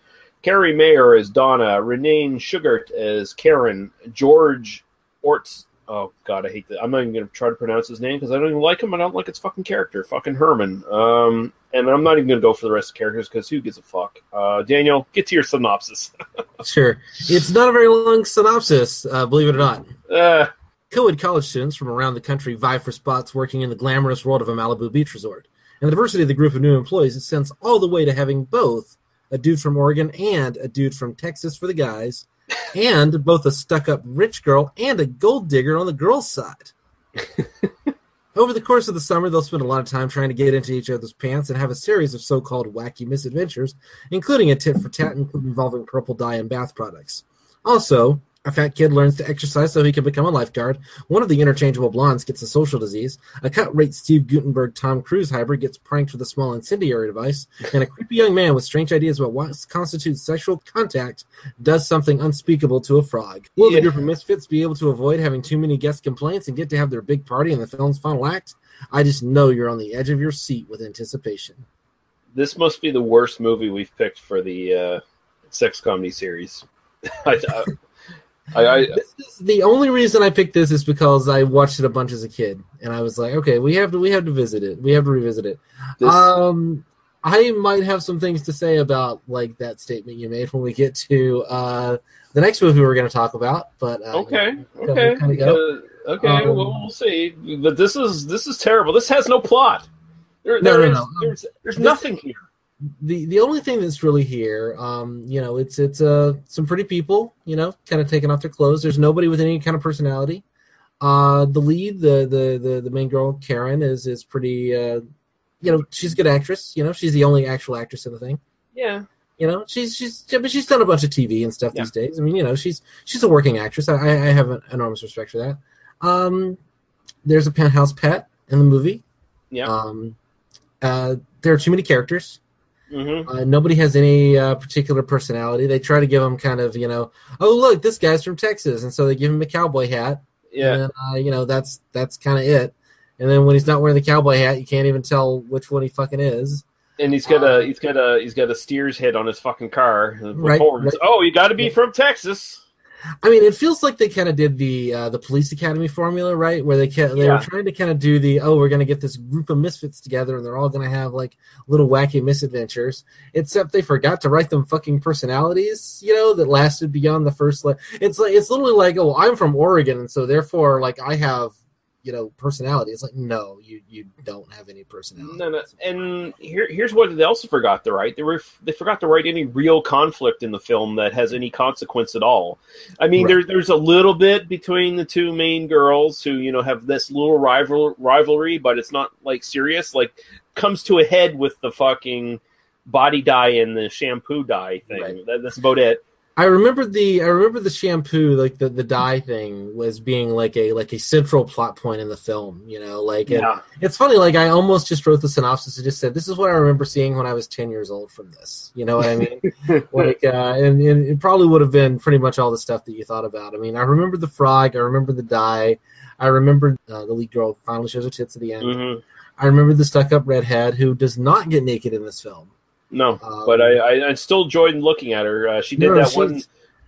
Carrie Mayer as Donna, Renee Sugart as Karen, George Orts. Oh, God, I hate that. I'm not even going to try to pronounce his name because I don't even like him. I don't like his fucking character, fucking Herman. And I'm not even going to go for the rest of the characters because who gives a fuck? Daniel, get to your synopsis. Sure. It's not a very long synopsis, believe it or not. Co-ed college students from around the country vie for spots working in the glamorous world of a Malibu beach resort. And the diversity of the group of new employees extends all the way to having both a dude from Oregon and a dude from Texas for the guys, and both a stuck-up rich girl and a gold digger on the girl's side. Over the course of the summer, they'll spend a lot of time trying to get into each other's pants and have a series of so-called wacky misadventures, including a tit-for-tat involving purple dye and bath products. Also, a fat kid learns to exercise so he can become a lifeguard. One of the interchangeable blondes gets a social disease. A cut-rate Steve Guttenberg-Tom Cruise hybrid gets pranked with a small incendiary device. And a creepy young man with strange ideas about what constitutes sexual contact does something unspeakable to a frog. Will the group of misfits be able to avoid having too many guest complaints and get to have their big party in the film's final act? I just know you're on the edge of your seat with anticipation. This must be the worst movie we've picked for the sex comedy series. This is the only reason I picked this is because I watched it a bunch as a kid, and I was like, okay, we have to visit it. We have to revisit it. I might have some things to say about like that statement you made when we get to the next movie we're going to talk about. But okay. Well, we'll see. But this is terrible. This has no plot. There's nothing here. The only thing that's really here, it's some pretty people, kind of taking off their clothes. There's nobody with any kind of personality. The lead, the main girl, Karen, is pretty, she's a good actress. She's the only actual actress in the thing. Yeah. She's done a bunch of TV and stuff these days. I mean, she's a working actress. I have an enormous respect for that. There's a penthouse pet in the movie. Yeah. There are too many characters. Mm-hmm. Nobody has any particular personality. They try to give him kind of, oh, look, this guy's from Texas. And so they give him a cowboy hat. Yeah. And, that's kind of it. And then when he's not wearing the cowboy hat, you can't even tell which one he fucking is. And he's got a steer's head on his fucking car. Right. Oh, you got to be from Texas. I mean, it feels like they kind of did the Police Academy formula, right? Where they were trying to kind of do we're going to get this group of misfits together, and they're all going to have like little wacky misadventures. Except they forgot to write them fucking personalities, that lasted beyond the first. It's literally like, oh, I'm from Oregon, and so therefore, like, I have personality. It's like, no, you don't have any personality. No. And here's what they also forgot to write. They forgot to write any real conflict in the film that has any consequence at all. I mean, right. there's a little bit between the two main girls who have this little rivalry, but it's not like serious. Like, comes to a head with the fucking body dye and the shampoo dye thing. Right. That's about it. I remember the shampoo, like the dye thing, was being like a central plot point in the film. It's funny. Like, I almost just wrote the synopsis and just said, "This is what I remember seeing when I was 10 years old from this." You know what I mean? And it probably would have been pretty much all the stuff that you thought about. I mean, I remember the frog. I remember the dye. I remember the lead girl finally shows her tits at the end. Mm-hmm. I remember the stuck-up redhead who does not get naked in this film. No, but I still enjoyed looking at her. She did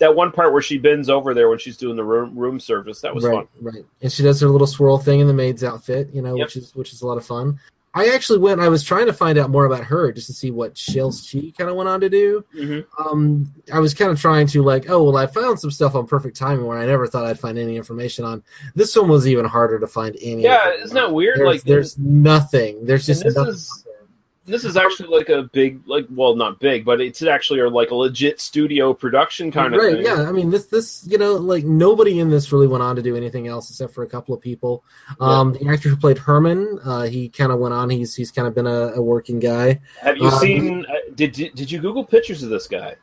that one part where she bends over there when she's doing the room service. That was fun. Right, and she does her little swirl thing in the maid's outfit, which is a lot of fun. I actually I was trying to find out more about her just to see what else she kind of went on to do. Mm-hmm. I was kind of trying to I found some stuff on Perfect Timing where I never thought I'd find any information on. This one was even harder to find any. Yeah, isn't that weird? There's nothing. There's just nothing. This is actually like a big, not big, but it's actually like a legit studio production kind of thing. Right, yeah. I mean, this nobody in this really went on to do anything else except for a couple of people. The actor who played Herman, he kind of went on. He's kind of been a working guy. Have you seen? Did you Google pictures of this guy?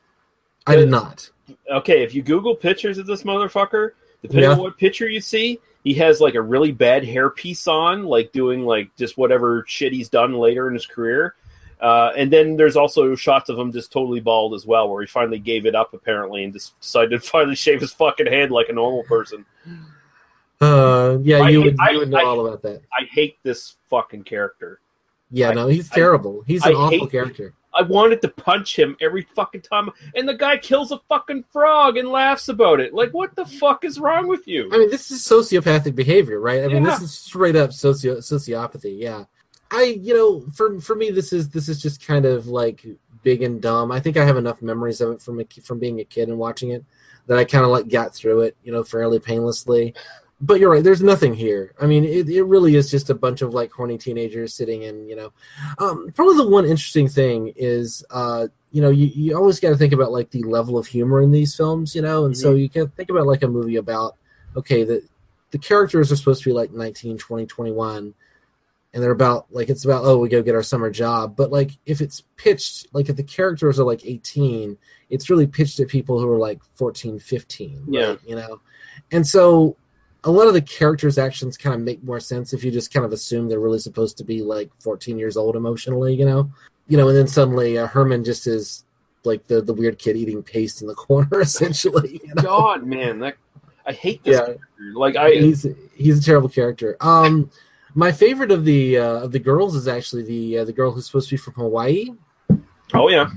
I did not. Okay, if you Google pictures of this motherfucker, depending on what picture you see, he has like a really bad hairpiece on, like doing like just whatever shit he's done later in his career. And then there's also shots of him just totally bald as well, where he finally gave it up apparently and just decided to finally shave his fucking head like a normal person. You would know all about that. I hate this fucking character. Yeah, he's terrible. He's an awful character. I wanted to punch him every fucking time, and the guy kills a fucking frog and laughs about it. Like, what the fuck is wrong with you? I mean, this is sociopathic behavior, right? I mean, this is straight up sociopathy. Yeah, for me, this is just kind of like big and dumb. I think I have enough memories of it from being a kid and watching it that I kind of got through it, fairly painlessly. But you're right. There's nothing here. I mean, it really is just a bunch of horny teenagers sitting in. Probably the one interesting thing is you always got to think about like the level of humor in these films, and so you can think about like a movie about, okay, the characters are supposed to be like 19, 20, 21, and they're about like, it's about, oh, we go get our summer job. But like if it's pitched, like if the characters are like 18, it's really pitched at people who are like 14, 15, right? And so a lot of the characters' actions kind of make more sense if you just kind of assume they're really supposed to be like 14 years old emotionally, and then suddenly Herman just is like the weird kid eating paste in the corner, essentially. God, man, I hate this character. Like he's a terrible character. My favorite of the girls is actually the girl who's supposed to be from Hawaii. Oh yeah.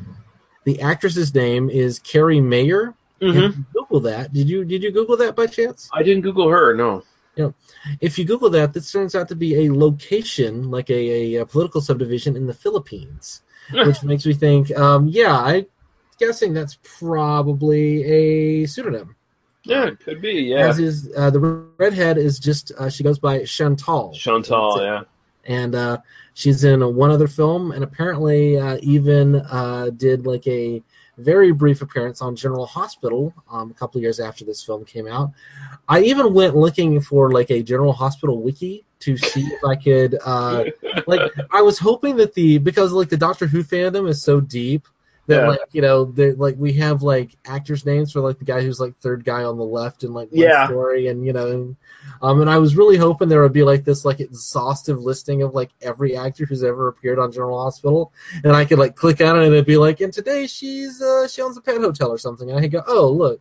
The actress's name is Carrie Mayer. Google that. Did you Google that by chance? I didn't Google her. No. If you Google that, this turns out to be a location, like a political subdivision in the Philippines, which makes me think, I'm guessing that's probably a pseudonym. Yeah, it could be. Yeah. As is the redhead is just she goes by Chantal. Chantal, yeah. And she's in one other film, and apparently even did like a very brief appearance on General Hospital a couple of years after this film came out. I even went looking for like a General Hospital wiki to see if I could like I was hoping that because like the Doctor Who fandom is so deep that like we have like actors' names for like the guy who's like third guy on the left in like one story, and and I was really hoping there would be like this like exhaustive listing of like every actor who's ever appeared on General Hospital, and I could like click on it and it'd be like, and today she owns a pet hotel or something, and I could go, oh look,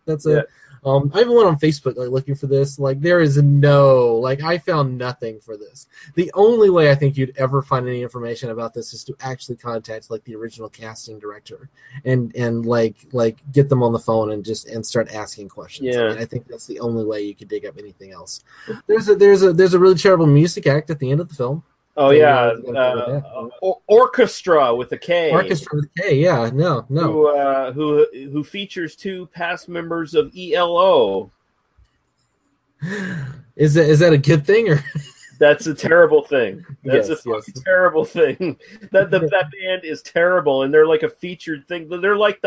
that's a. I even went on Facebook like looking for this. Like there is I found nothing for this. The only way I think you'd ever find any information about this is to actually contact like the original casting director and like get them on the phone and start asking questions. Yeah. I think that's the only way you could dig up anything else. There's a really terrible music act at the end of the film. Oh, yeah. Orchestra with a K. Orchestra with a K, yeah. No. Who features two past members of ELO. Is that a good thing, or? That's a terrible thing. That's a fucking terrible thing. That band is terrible, and they're like a featured thing. They're like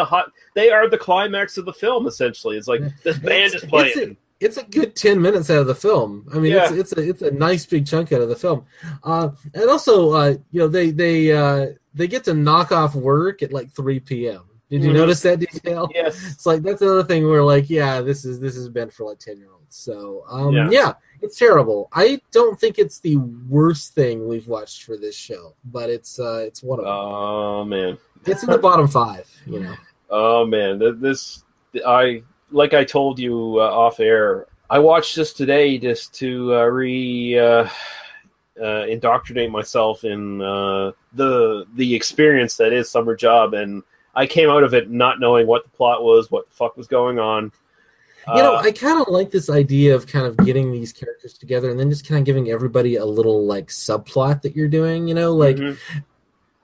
they are the climax of the film, essentially. It's like, this band is playing. It's a good 10 minutes out of the film. I mean, it's a nice big chunk out of the film, and also, they get to knock off work at like 3 p.m. Did you notice that detail? Yes. It's like that's another thing where like, this is meant for like 10-year-olds. So it's terrible. I don't think it's the worst thing we've watched for this show, but it's one of them. Oh man, it's in the bottom 5. Oh man, like I told you off air, I watched this today just to indoctrinate myself in the experience that is Summer Job, and I came out of it not knowing what the plot was, what the fuck was going on. I kind of like this idea of kind of getting these characters together and then just kind of giving everybody a little like subplot that you're doing,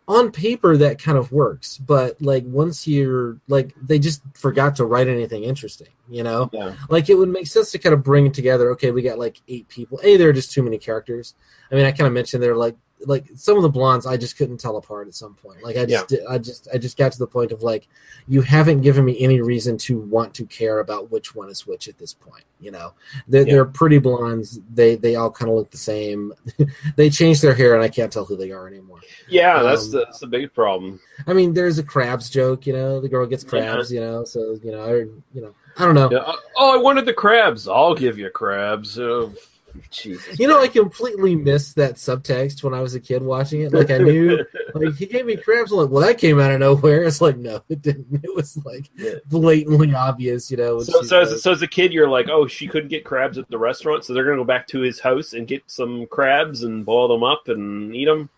on paper that kind of works, but like once you're like, they just forgot to write anything interesting, like it would make sense to kind of bring it together. Okay, we got like 8 people. There are just too many characters. I mean, I kind of mentioned they're like some of the blondes I just couldn't tell apart at some point. Like I just got to the point of like, you haven't given me any reason to want to care about which one is which at this point. They're pretty blondes. They all kind of look the same. They change their hair and I can't tell who they are anymore. Yeah, that's the big problem. I mean, there's a crabs joke. The girl gets crabs. So I don't know. Yeah. Oh, I wanted the crabs. I'll give you crabs. Jesus. I completely missed that subtext when I was a kid watching it. Like I knew, like he gave me crabs. I'm like, well, that came out of nowhere. It's like, no, it didn't. It was like blatantly obvious, So as a kid, you're like, oh, she couldn't get crabs at the restaurant, so they're gonna go back to his house and get some crabs and boil them up and eat them.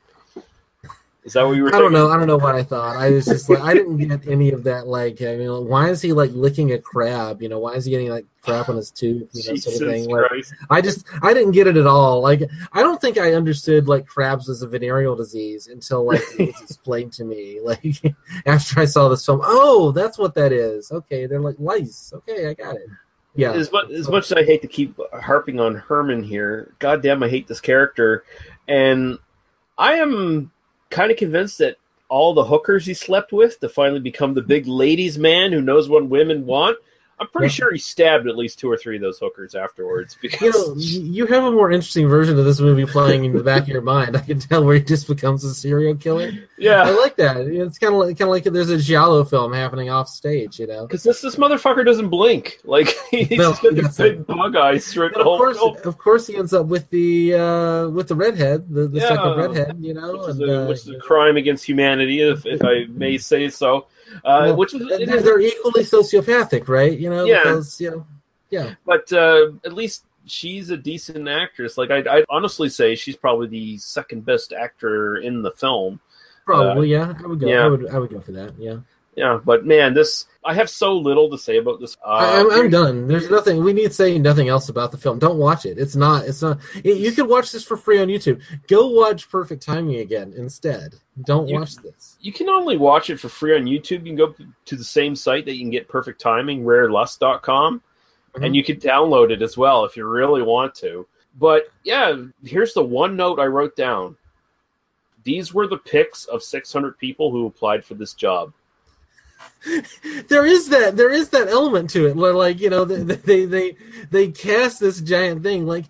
Is that what you were thinking? I don't know what I thought. I was just like, I didn't get any of that. Like, I mean, why is he like licking a crab? Why is he getting like crap on his tooth? Sort of thing. Like, I didn't get it at all. Like, I don't think I understood like crabs as a venereal disease until like it was explained to me. Like after I saw this film, oh, that's what that is. Okay, they're like lice. Okay, I got it. Yeah. As much as I hate to keep harping on Herman here, goddamn, I hate this character, and I am kind of convinced that all the hookers he slept with to finally become the big ladies' man who knows what women want. I'm pretty sure he stabbed at least 2 or 3 of those hookers afterwards. Because you have a more interesting version of this movie playing in the back of your mind. I can tell where he just becomes a serial killer. Yeah, I like that. It's kind of like there's a giallo film happening off stage, Because this motherfucker doesn't blink. Like he's just got these big bug eyes throughout the whole film. Of course, he ends up with the redhead, the second redhead, which is a crime against humanity, if I may say so. Which is they're equally sociopathic, right? Because But at least she's a decent actress. Like I'd honestly say she's probably the second best actor in the film. Probably, I would go. Yeah. I would go for that. Yeah. Yeah, but man, I have so little to say about this. I'm done. There's nothing. We need to say nothing else about the film. Don't watch it. It's not. You can watch this for free on YouTube. Go watch Perfect Timing again instead. Don't watch this. You can only watch it for free on YouTube. You can go to the same site that you can get Perfect Timing, rarelust.com, and you can download it as well if you really want to. But yeah, here's the one note I wrote down. These were the picks of 600 people who applied for this job. There is that element to it where, like, they cast this giant thing. Like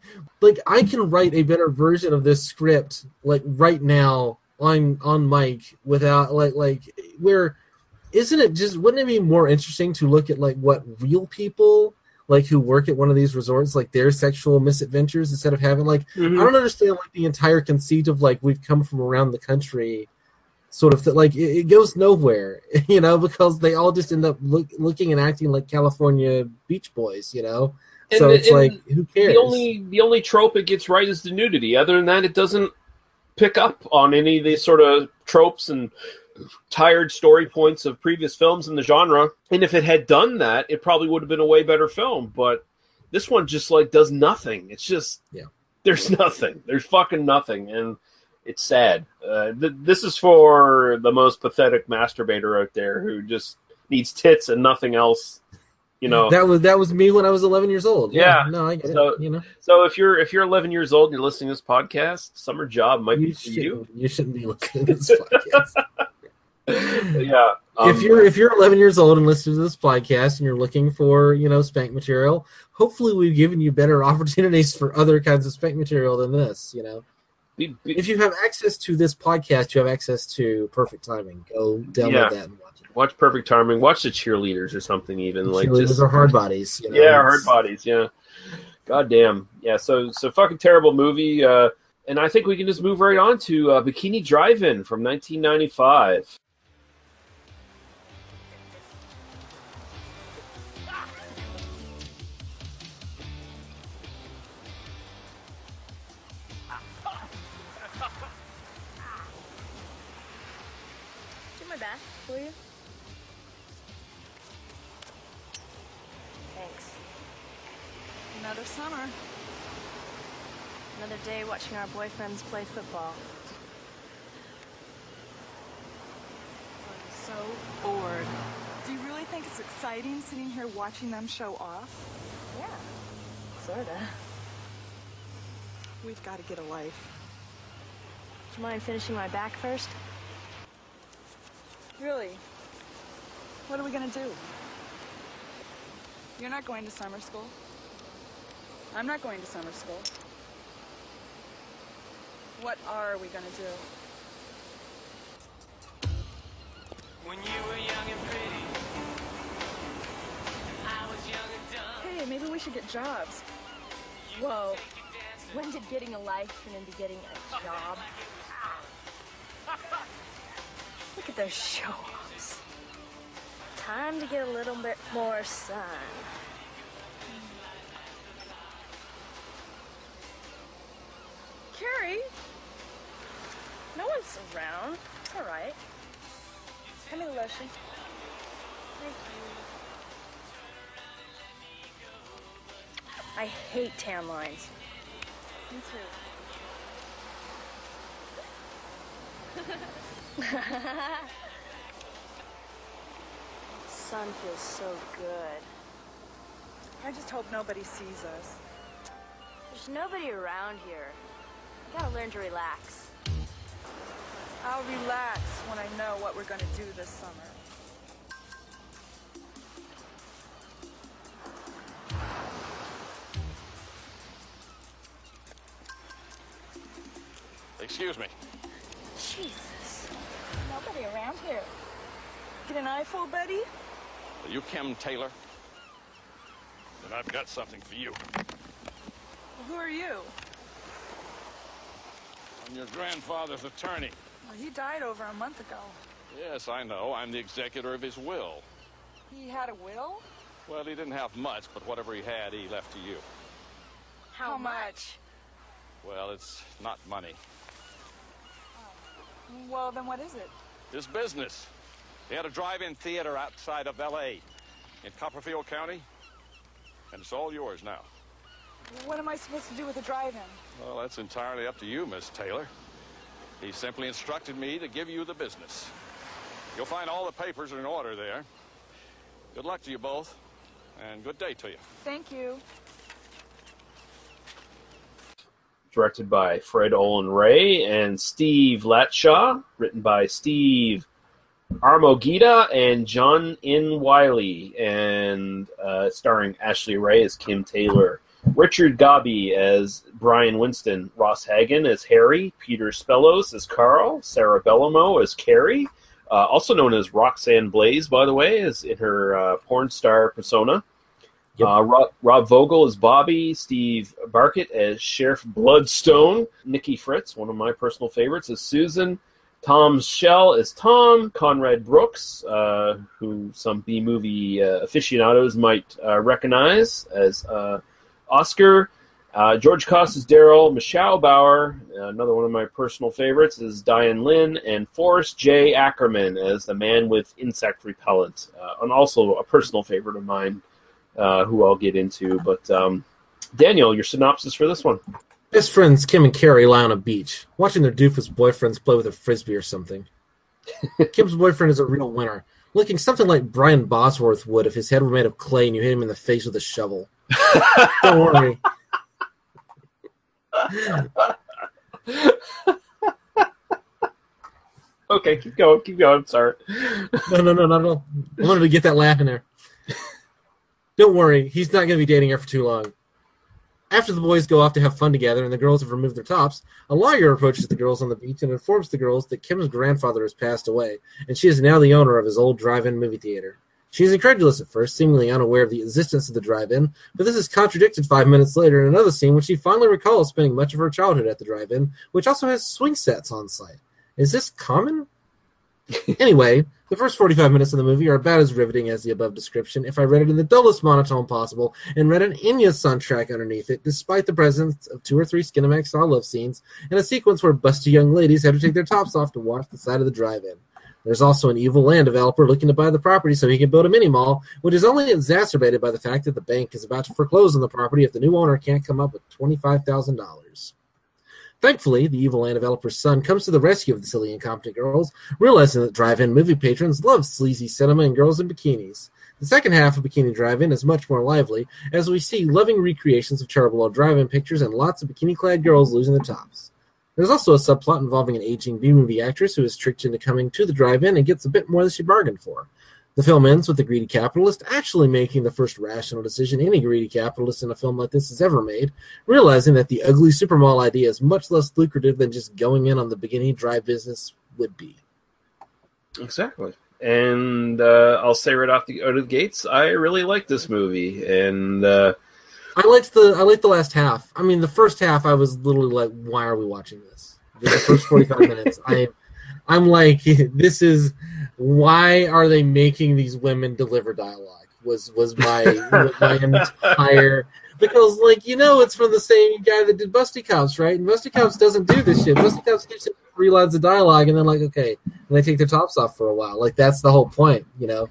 I can write a better version of this script like right now on mic without like where isn't it just wouldn't it be more interesting to look at like what real people like who work at one of these resorts, like their sexual misadventures, instead of having like I don't understand like the entire conceit of like we've come from around the country sort of like it goes nowhere, because they all just end up looking and acting like California Beach Boys, So it's like, who cares? The only trope it gets right is the nudity. Other than that, it doesn't pick up on any of these sort of tropes and tired story points of previous films in the genre. And if it had done that, it probably would have been a way better film. But this one just like does nothing. It's just there's nothing. There's fucking nothing, and it's sad. This is for the most pathetic masturbator out there who just needs tits and nothing else. That was me when I was 11 years old. Yeah. No, I get it. So if you're 11 years old and you're listening to this podcast, summer job might be for you. You shouldn't be listening to this podcast. Yeah. If you're 11 years old and listening to this podcast and you're looking for spank material, hopefully we've given you better opportunities for other kinds of spank material than this. If you have access to this podcast, you have access to Perfect Timing. Go download that and watch it. Watch Perfect Timing. Watch the Cheerleaders or something even. Cheerleaders are hard bodies. Hard bodies, yeah. God damn. Yeah, so fucking terrible movie. And I think we can just move right on to Bikini Drive-In from 1995. Will you? Thanks. Another summer. Another day watching our boyfriends play football. I'm so bored. Do you really think it's exciting sitting here watching them show off? Yeah, sorta. We've got to get a life. Do you mind finishing my back first? Really? What are we gonna do? You're not going to summer school. I'm not going to summer school. What are we gonna do? When you were young and pretty, I was young and dumb. Hey, maybe we should get jobs. Whoa. When did getting a life turn into getting a job? Look at those show-offs. Time to get a little bit more sun. Carrie? No one's around. It's all right. Hand me the lotion. Thank you. I hate tan lines. Me too. Sun feels so good. I just hope nobody sees us. There's nobody around here. You gotta learn to relax. I'll relax when I know what we're going to do this summer. Excuse me. Jesus. Nobody around here. Get an eyeful, buddy? Are you Kim Taylor? Then I've got something for you. Well, who are you? I'm your grandfather's attorney. Well, he died over a month ago. Yes, I know. I'm the executor of his will. He had a will? Well, he didn't have much, but whatever he had, he left to you. How much? Well, it's not money. Well, then what is it? His business. He had a drive-in theater outside of L.A. in Copperfield County, and it's all yours now. What am I supposed to do with the drive-in? Well, that's entirely up to you, Miss Taylor. He simply instructed me to give you the business. You'll find all the papers are in order there. Good luck to you both, and good day to you. Thank you. Directed by Fred Olin Ray and Steve Latshaw. Written by Steve Armogita and John N. Wiley. And starring Ashley Ray as Kim Taylor. Richard Gabi as Brian Winston. Ross Hagen as Harry. Peter Spellos as Carl. Sarah Bellamo as Carrie. Also known as Roxanne Blaze, by the way, as in her porn star persona. Yep. Rob Vogel as Bobby, Steve Barkett as Sheriff Bloodstone, Nikki Fritz, one of my personal favorites, as Susan, Tom Shell as Tom, Conrad Brooks, who some B-movie aficionados might recognize as Oscar, George Cost as Daryl, Michelle Bauer, another one of my personal favorites, is Diane Lynn, and Forrest J. Ackerman as the man with insect repellent, and also a personal favorite of mine. Who I'll get into, but Daniel, your synopsis for this one. Best friends Kim and Carrie lie on a beach, watching their doofus boyfriends play with a frisbee or something. Kim's boyfriend is a real winner, looking something like Brian Bosworth would if his head were made of clay and you hit him in the face with a shovel. Don't worry. Okay, keep going, sorry. No. I wanted to get that laugh in there. Don't worry, he's not going to be dating her for too long. After the boys go off to have fun together and the girls have removed their tops, a lawyer approaches the girls on the beach and informs the girls that Kim's grandfather has passed away, and she is now the owner of his old drive-in movie theater. She is incredulous at first, seemingly unaware of the existence of the drive-in, but this is contradicted 5 minutes later in another scene when she finally recalls spending much of her childhood at the drive-in, which also has swing sets on site. Is this common? Anyway, the first 45 minutes of the movie are about as riveting as the above description if I read it in the dullest monotone possible and read an Enya soundtrack underneath it, despite the presence of 2 or 3 Skinamax-style love scenes and a sequence where busty young ladies have to take their tops off to watch the side of the drive-in. There's also an evil land developer looking to buy the property so he can build a mini-mall, which is only exacerbated by the fact that the bank is about to foreclose on the property if the new owner can't come up with $25,000. Thankfully, the evil land developer's son comes to the rescue of the silly incompetent girls, realizing that drive-in movie patrons love sleazy cinema and girls in bikinis. The second half of Bikini Drive-In is much more lively, as we see loving recreations of terrible old drive-in pictures and lots of bikini-clad girls losing their tops. There's also a subplot involving an aging B-movie actress who is tricked into coming to the drive-in and gets a bit more than she bargained for. The film ends with the greedy capitalist actually making the first rational decision any greedy capitalist in a film like this has ever made, realizing that the ugly supermall idea is much less lucrative than just going in on the Bikini Drive business would be. Exactly. And I'll say right out of the gates, I really like this movie. And I liked the last half. I mean, the first half, I was literally like, why are we watching this? The first 45 minutes, I'm like, this is... Why are they making these women deliver dialogue? Was my entire... Because, like, it's from the same guy that did Busty Cops, right? And Busty Cops doesn't do this shit. Busty Cops gives it 3 lines of dialogue, and then, like, okay, and they take their tops off for a while. Like, that's the whole point, of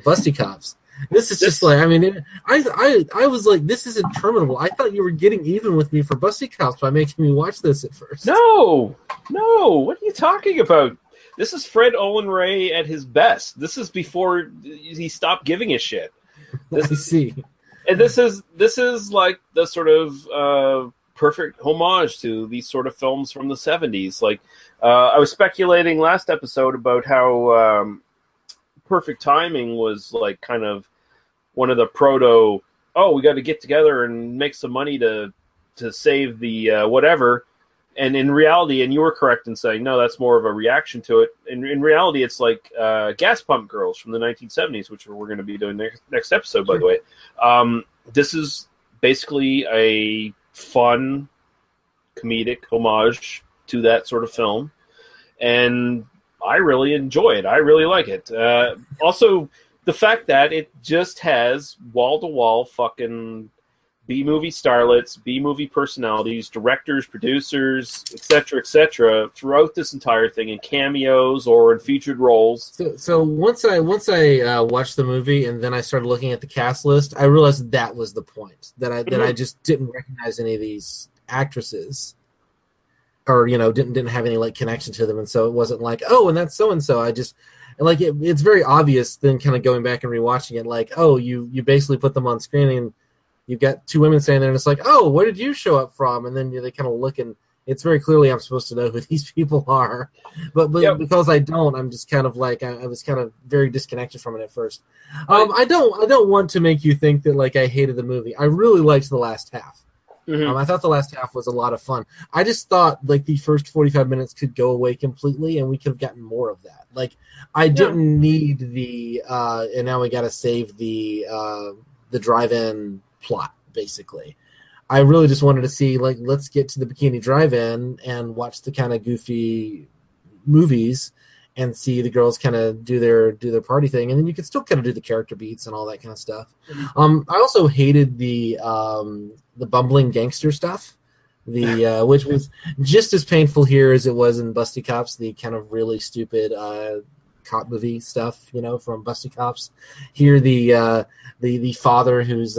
Busty Cops. This is just like, I mean, I was like, this is interminable. I thought you were getting even with me for Busty Cops by making me watch this at first. No, what are you talking about? This is Fred Olin Ray at his best. This is before he stopped giving a shit. I see. And this is like the sort of perfect homage to these sort of films from the 70s. Like, I was speculating last episode about how Perfect Timing was like kind of one of the proto, oh, we got to get together and make some money to save the whatever. And in reality, and you were correct in saying, no, that's more of a reaction to it. In reality, it's like Gas Pump Girls from the 1970s, which we're going to be doing next episode, by the way. This is basically a fun, comedic homage to that sort of film. And I really enjoy it. I really like it. Also, the fact that it just has wall-to-wall fucking B-movie starlets, B-movie personalities, directors, producers, etc., throughout this entire thing in cameos or in featured roles. So once I watched the movie and then I started looking at the cast list, I realized that was the point, that I just didn't recognize any of these actresses, or didn't have any like connection to them, and so it wasn't like, oh, and that's so and so. I just like it's very obvious then, kind of going back and rewatching it, like, oh, you basically put them on screen and you've got two women standing there, and it's like, oh, where did you show up from? And then they kind of look, and it's very clearly I'm supposed to know who these people are. But because I don't, I'm just kind of like, I was kind of very disconnected from it at first. I don't want to make you think that like I hated the movie. I really liked the last half. Mm-hmm. I thought the last half was a lot of fun. I just thought like the first 45 minutes could go away completely, and we could have gotten more of that. Like I didn't need the and now we got to save the drive-in plot, basically. I really just wanted to see, like, let's get to the Bikini Drive-In and watch the kind of goofy movies and see the girls kind of do their party thing, and then you could still kind of do the character beats and all that kind of stuff. I also hated the bumbling gangster stuff, which was just as painful here as it was in Busty Cops, the kind of really stupid cop movie stuff, from Busty Cops. Here, the father who's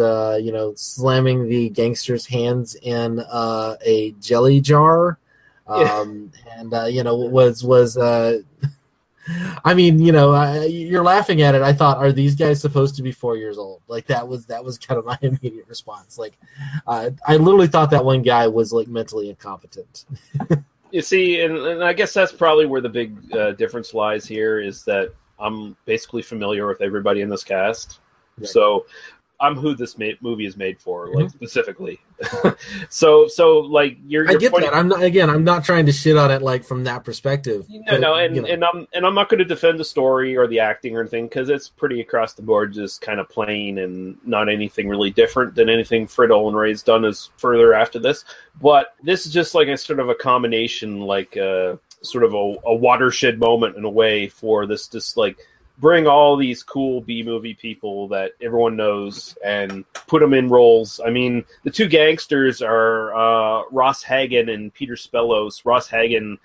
slamming the gangster's hands in a jelly jar, and was I mean, you're laughing at it. I thought, are these guys supposed to be 4 years old? Like that was kind of my immediate response. Like, I literally thought that one guy was like mentally incompetent. You see, and I guess that's probably where the big difference lies here, is that I'm basically familiar with everybody in this cast. Right. So I'm who this movie is made for, like, specifically. so like I get that. I'm not trying to shit on it like from that perspective. And I'm not going to defend the story or the acting or anything, because it's pretty across the board, just kind of plain and not anything really different than anything Fred Olen Ray's done as further after this. But this is just like a sort of a combination, like sort of a watershed moment in a way for this, just like bring all these cool B-movie people that everyone knows and put them in roles. I mean, the two gangsters are Ross Hagen and Peter Bellows. Ross Hagen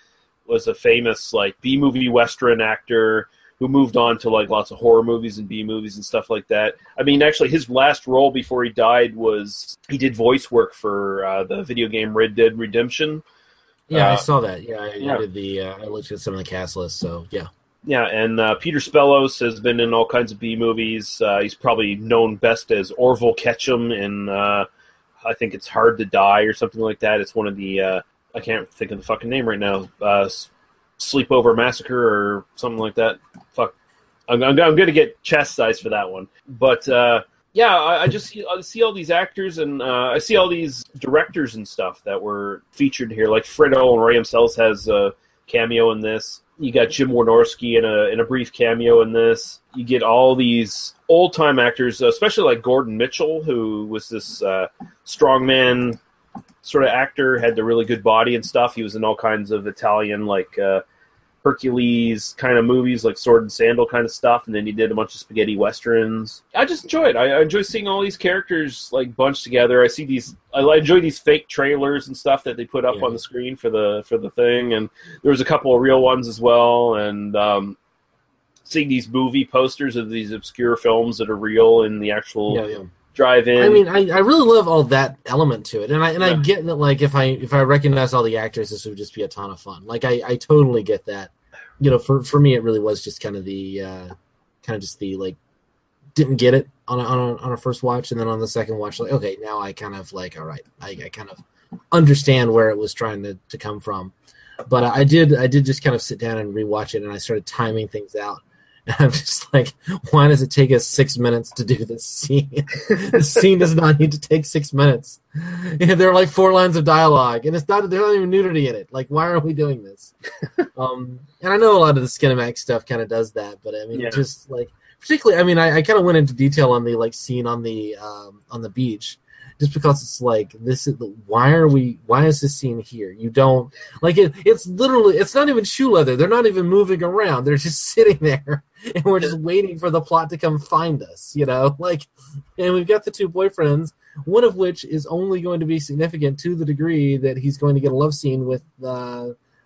was a famous like B-movie Western actor who moved on to like lots of horror movies and B-movies and stuff like that. I mean, actually, his last role before he died was he did voice work for the video game Red Dead Redemption. Yeah, I saw that. Yeah, I looked at some of the cast lists, so yeah. Yeah, and Peter Bellows has been in all kinds of B movies. He's probably known best as Orville Ketchum in, I think it's Hard to Die or something like that. It's one of the, I can't think of the fucking name right now, Sleepover Massacre or something like that. Fuck, I'm going to get chastised for that one. But yeah, I see all these actors, and I see all these directors and stuff that were featured here. Like Fred Olen Ray himself has a cameo in this. You got Jim Wynorski in a brief cameo in this. You get all these old-time actors, especially like Gordon Mitchell, who was this strongman sort of actor, had the really good body and stuff. He was in all kinds of Italian, like Hercules kind of movies, like Sword and Sandal kind of stuff, and then he did a bunch of spaghetti westerns. I just enjoy it. I enjoy seeing all these characters like bunched together. I enjoy these fake trailers and stuff that they put up on the screen for the thing, and there was a couple of real ones as well, and seeing these movie posters of these obscure films that are real in the actual drive-in. I mean, I really love all that element to it, and I get that, like, if I recognize all the actors, this would just be a ton of fun. Like, I totally get that. For me, it really was just kind of the like, didn't get it on a first watch, and then on the second watch, like, okay, now I kind of like, all right, I kind of understand where it was trying to come from. But I did just kind of sit down and rewatch it, and I started timing things out. And I'm just like, why does it take us 6 minutes to do this scene? This scene does not need to take 6 minutes. There are like 4 lines of dialogue, and there's not even nudity in it. Like, why are we doing this? And I know a lot of the Skinemax stuff kind of does that, but I mean, just like, particularly, I mean, I kind of went into detail on the like scene on the beach. Just because it's like, why is this scene here? You don't like it. It's literally, it's not even shoe leather. They're not even moving around. They're just sitting there, and we're just waiting for the plot to come find us. Like, and we've got the 2 boyfriends, one of which is only going to be significant to the degree that he's going to get a love scene with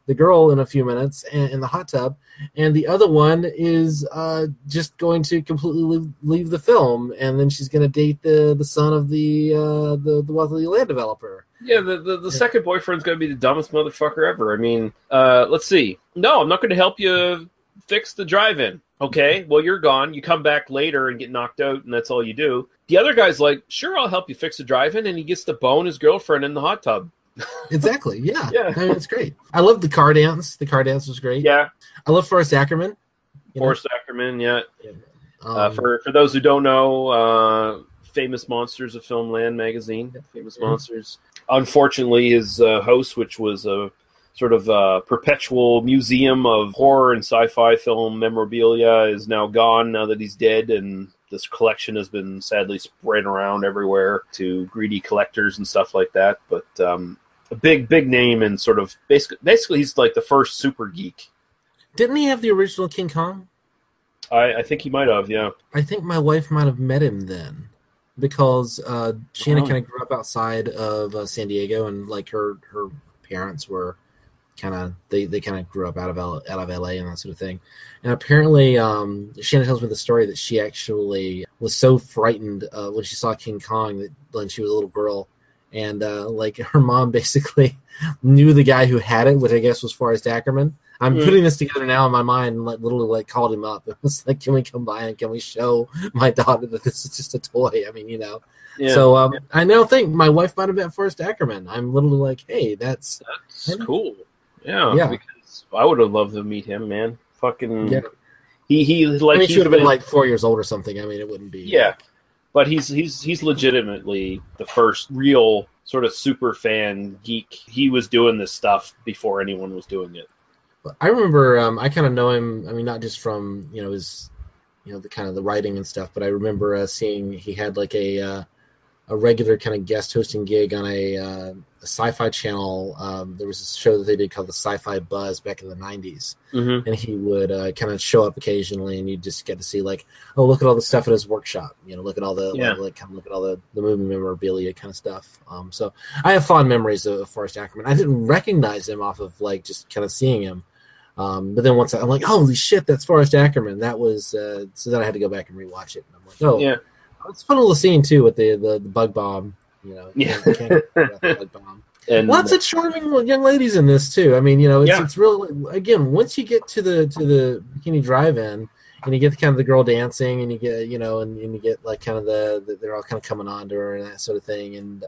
the girl in a few minutes in the hot tub, and the other one is just going to completely leave the film, and then she's going to date the son of the wealthy land developer. Yeah, the second boyfriend's going to be the dumbest motherfucker ever. I mean, let's see. No, I'm not going to help you fix the drive-in. Okay, well, you're gone. You come back later and get knocked out, and that's all you do. The other guy's like, sure, I'll help you fix the drive-in, and he gets to bone his girlfriend in the hot tub. Exactly. Yeah. I mean, it's great. I love the car dance. The car dance was great. Yeah. I love Forrest Ackerman. Forrest Ackerman. Yeah. For those who don't know, Famous Monsters of Filmland magazine. Famous Monsters. Unfortunately, his house, which was a sort of perpetual museum of horror and sci-fi film memorabilia, is now gone now that he's dead, and this collection has been sadly spread around everywhere to greedy collectors and stuff like that. But a big name, and sort of basically he's like the first super geek. Didn't he have the original King Kong? I think he might have, yeah. I think my wife might have met him then, because Shanna kind of grew up outside of San Diego, and like her parents were kind of they kind of grew up out of LA and that sort of thing. And apparently, Shanna tells me the story that she actually was so frightened when she saw King Kong that when she was a little girl, and like her mom basically knew the guy who had it, which I guess was Forrest Ackerman. I'm putting this together now in my mind, and like literally like called him up. It was like, can we come by and can we show my daughter that this is just a toy? I mean, Yeah. So I now think my wife might have met Forrest Ackerman. I'm literally like, hey, that's cool. Yeah. Because I would have loved to meet him, man. Fucking. Yeah. He like, I mean, he should have been like 4 years old or something. I mean, it wouldn't be. Yeah. But he's legitimately the first real sort of super fan geek. He was doing this stuff before anyone was doing it. I remember I kind of know him. I mean, not just from his the kind of the writing and stuff, but I remember seeing he had like a regular kind of guest hosting gig on a sci-fi channel. There was a show that they did called the Sci-Fi Buzz back in the 90s, and he would kind of show up occasionally, and you just get to see like, oh, look at all the stuff at his workshop. Look at all the look at all the movie memorabilia kind of stuff. So I have fond memories of Forrest Ackerman. I didn't recognize him off of like just kind of seeing him. But then once I'm like, holy shit, that's Forrest Ackerman. That was so then I had to go back and rewatch it. And I'm like, oh, yeah, it's a fun little scene too with the bug bomb. Bug bomb. And lots of charming young ladies in this too. I mean, it's really, again, once you get to the Bikini Drive-In and you get kind of the girl dancing, and you get and you get like kind of they're all kind of coming on to her and that sort of thing, and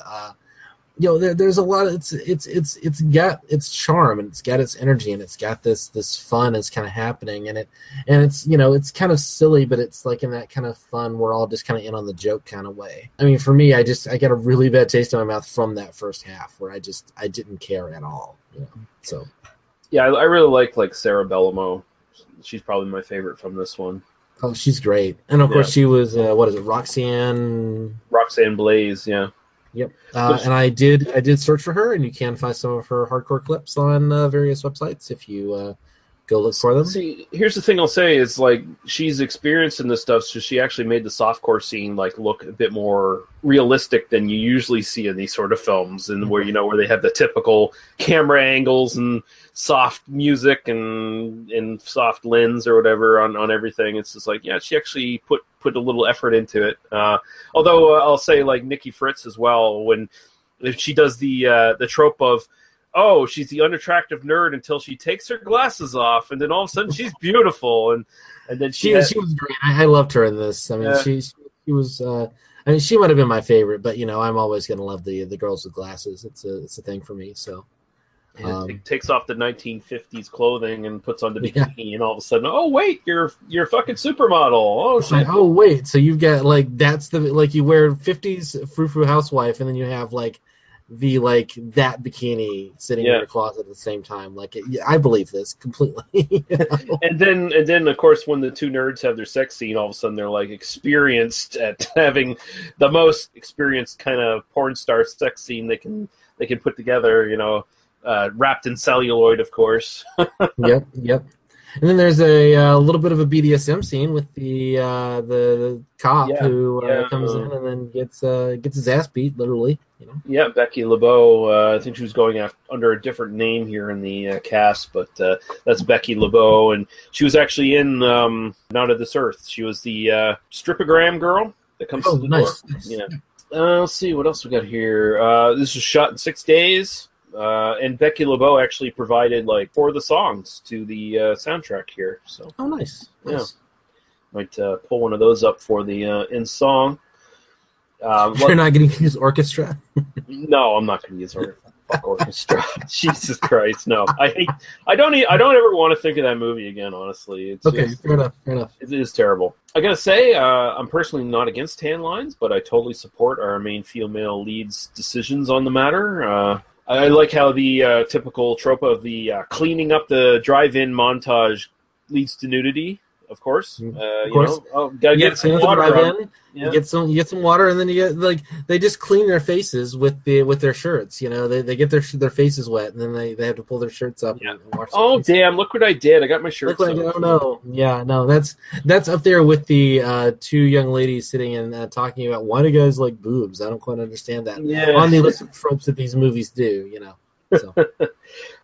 there's a lot of it's got its charm, and it's got its energy, and it's got this fun that's kind of happening, and it's it's kind of silly, but it's like in that kind of fun, we're all just kind of in on the joke kind of way. I mean, for me, I got a really bad taste in my mouth from that first half where I didn't care at all. So yeah, I really like Sarah Bellomo. She's probably my favorite from this one. Oh, she's great, and of course she was what is it, Roxanne Blaze, yeah. Yep, and I did search for her, and you can find some of her hardcore clips on various websites if you go look for them. See, here's the thing I'll say is like she's experienced in this stuff, so she actually made the softcore scene like look a bit more realistic than you usually see in these sort of films, and where where they have the typical camera angles and soft music and soft lens or whatever on everything. It's just like, yeah, she actually put a little effort into it. Although I'll say like Nikki Fritz as well, if she does the trope of, oh, she's the unattractive nerd until she takes her glasses off, and then all of a sudden she's beautiful, and then she was great. I loved her in this. I mean, she was. I mean, she might have been my favorite, but I'm always gonna love the girls with glasses. It's a thing for me. So. Takes off the 1950s clothing and puts on the bikini, and all of a sudden, oh wait, you're a fucking supermodel. Oh shit. Like, oh wait, so you've got that's you wear 50s frou-frou housewife, and then you have that bikini sitting in your closet at the same time. I believe this completely. And then of course when the two nerds have their sex scene, all of a sudden they're experienced at having the most experienced kind of porn star sex scene they can put together. Wrapped in celluloid, of course. Yep. And then there's a little bit of a BDSM scene with the cop who comes in and then gets his ass beat, literally. Yeah, Becky LeBeau. I think she was going under a different name here in the cast, but that's Becky LeBeau, and she was actually in Not of This Earth. She was the stripogram girl that comes to the door. Yeah. Let's see what else we got here. This was shot in 6 days. And Becky LeBeau actually provided 4 of the songs to the soundtrack here. So nice. Might pull one of those up for the in song. You're not going to use orchestra? No, I'm not going to use orchestra. Jesus Christ, no! I don't ever want to think of that movie again. Honestly, it's fair enough. It is terrible. I gotta say, I'm personally not against tan lines, but I totally support our main female lead's decisions on the matter. I like how the typical trope of the cleaning up the drive-in montage leads to nudity. Of course, gotta get some water. You get some water, and then you get they just clean their faces with their shirts. They get their faces wet, and then they have to pull their shirts up. And wash their faces. Damn! Look what I did! I got my shirts. I don't know. Yeah, no, that's up there with the 2 young ladies sitting and talking about why do guys like boobs. I don't quite understand that. Yeah. On the list of tropes that these movies do, So.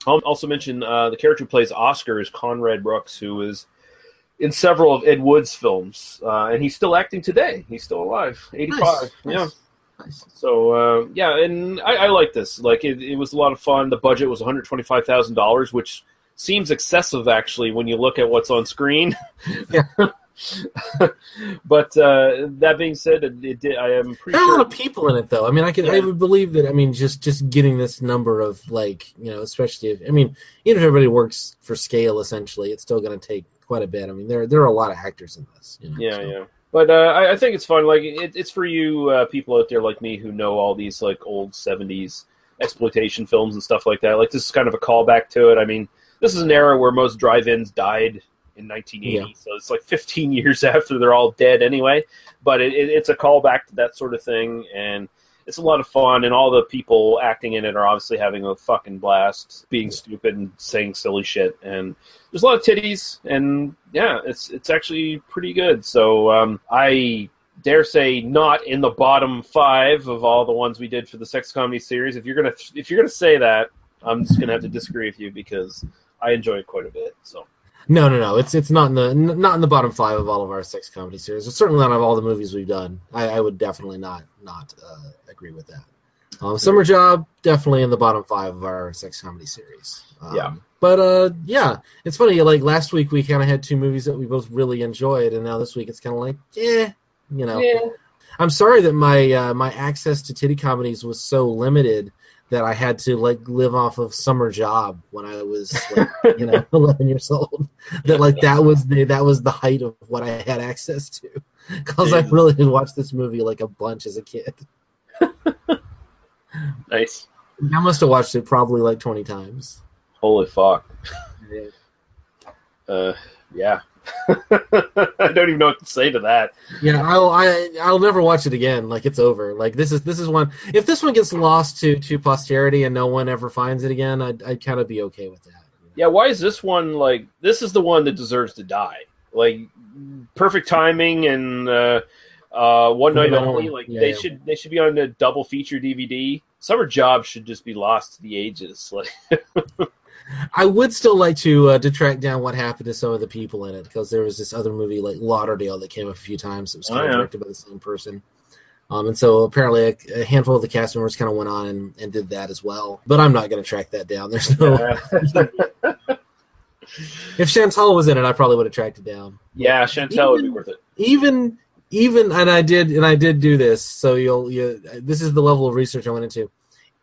I'll also mention the character who plays Oscar is Conrad Brooks, who is in several of Ed Wood's films, and he's still acting today. He's still alive, 85. Nice. So and I like this. It was a lot of fun. The budget was $125,000, which seems excessive actually when you look at what's on screen. Yeah. But that being said, it did. I am pretty. There are a lot of people in it, though. I mean, I would believe that. I mean, just getting this number of especially even if everybody works for scale, essentially, it's still going to take quite a bit. I mean, there are a lot of actors in this. Yeah. But I think it's fun. It's for you people out there like me who know all these old 70s exploitation films and stuff like that. This is kind of a callback to it. I mean, this is an era where most drive-ins died in 1980, so it's 15 years after they're all dead anyway. But it's a callback to that sort of thing, and it's a lot of fun. And all the people acting in it are obviously having a fucking blast, being stupid and saying silly shit. And there's a lot of titties, and yeah, it's actually pretty good. So I dare say not in the bottom 5 of all the ones we did for the sex comedy series. If you're gonna say that, I'm just gonna have to disagree with you because I enjoy it quite a bit. So. No. It's not in the bottom 5 of all of our sex comedy series. It's certainly not of all the movies we've done. I would definitely not agree with that. Summer Job definitely in the bottom 5 of our sex comedy series. But it's funny. Last week we kind of had 2 movies that we both really enjoyed, and now this week it's kind of Yeah. I'm sorry that my access to titty comedies was so limited that I had to live off of Summer Job when I was 11 years old. That was the height of what I had access to, because I really did watch this movie a bunch as a kid. Nice. I must have watched it probably 20 times. Holy fuck. Yeah. I don't even know what to say to that. Yeah, I'll never watch it again. It's over. This is one. If this one gets lost to posterity and no one ever finds it again, I'd kind of be okay with that. Yeah, why is this one this is the one that deserves to die? Perfect timing and one night only. They should be on a double feature DVD. Summer Job should just be lost to the ages. I would still like to track down what happened to some of the people in it, because there was this other movie Lauderdale that came up a few times. It was kind of directed by the same person. And so apparently a handful of the cast members kind of went on and did that as well. But I'm not going to track that down. There's no... If Chantal was in it, I probably would have tracked it down. Yeah, Chantal would be worth it. Even even and I did do this. So this is the level of research I went into.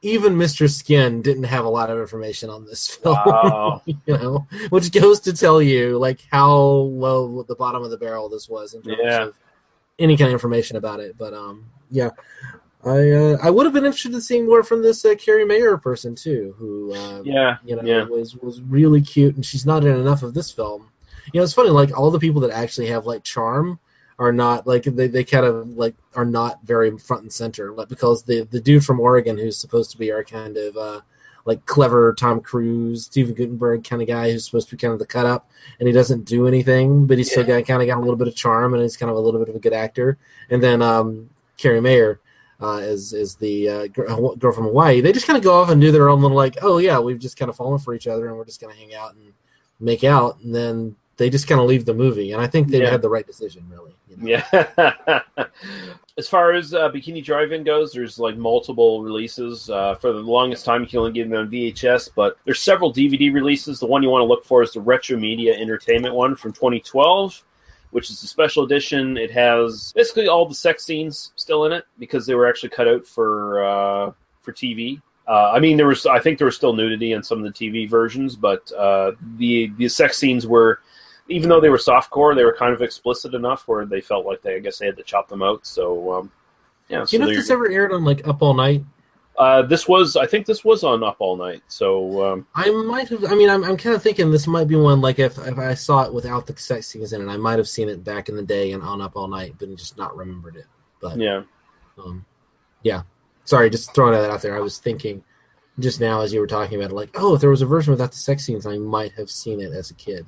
Even Mr. Skin didn't have a lot of information on this film. Wow. Which goes to tell you like how low the bottom of the barrel this was in terms of any kind of information about it. But yeah. I would have been interested in seeing more from this Carrie Mayer person too, who was really cute, and she's not in enough of this film. It's funny, like all the people that actually have like charm are not like they kind of like are not very front and center, like, because the dude from Oregon who's supposed to be our kind of like clever Tom Cruise, Steven Guttenberg kind of guy who's supposed to be kind of the cut up, and he doesn't do anything, but he's still got a little bit of charm, and he's kind of a little bit of a good actor. And then Carrie Mayer. Is the girl from Hawaii. They just kind of go off and do their own little like, oh yeah, we've just kind of fallen for each other and we're just going to hang out and make out, and then they just kind of leave the movie. And I think they had the right decision, really. Yeah. As far as Bikini Drive-In goes, there's like multiple releases. For the longest time, you can only get them on VHS, but there's several DVD releases. The one you want to look for is the Retro Media Entertainment one from 2012. Which is a special edition. It has basically all the sex scenes still in it because they were actually cut out for TV. I think there was still nudity in some of the TV versions, but the sex scenes were, even though they were softcore, they were kind of explicit enough where they felt like I guess they had to chop them out. So yeah. Do you know if this ever aired on like Up All Night? I think this was on Up All Night. So I might have. I mean, I'm kind of thinking this might be one like if I saw it without the sex scenes in it, I might have seen it back in the day and on Up All Night, but just not remembered it. But yeah. Sorry, just throwing that out there. I was thinking just now as you were talking about it, like, oh, if there was a version without the sex scenes, I might have seen it as a kid.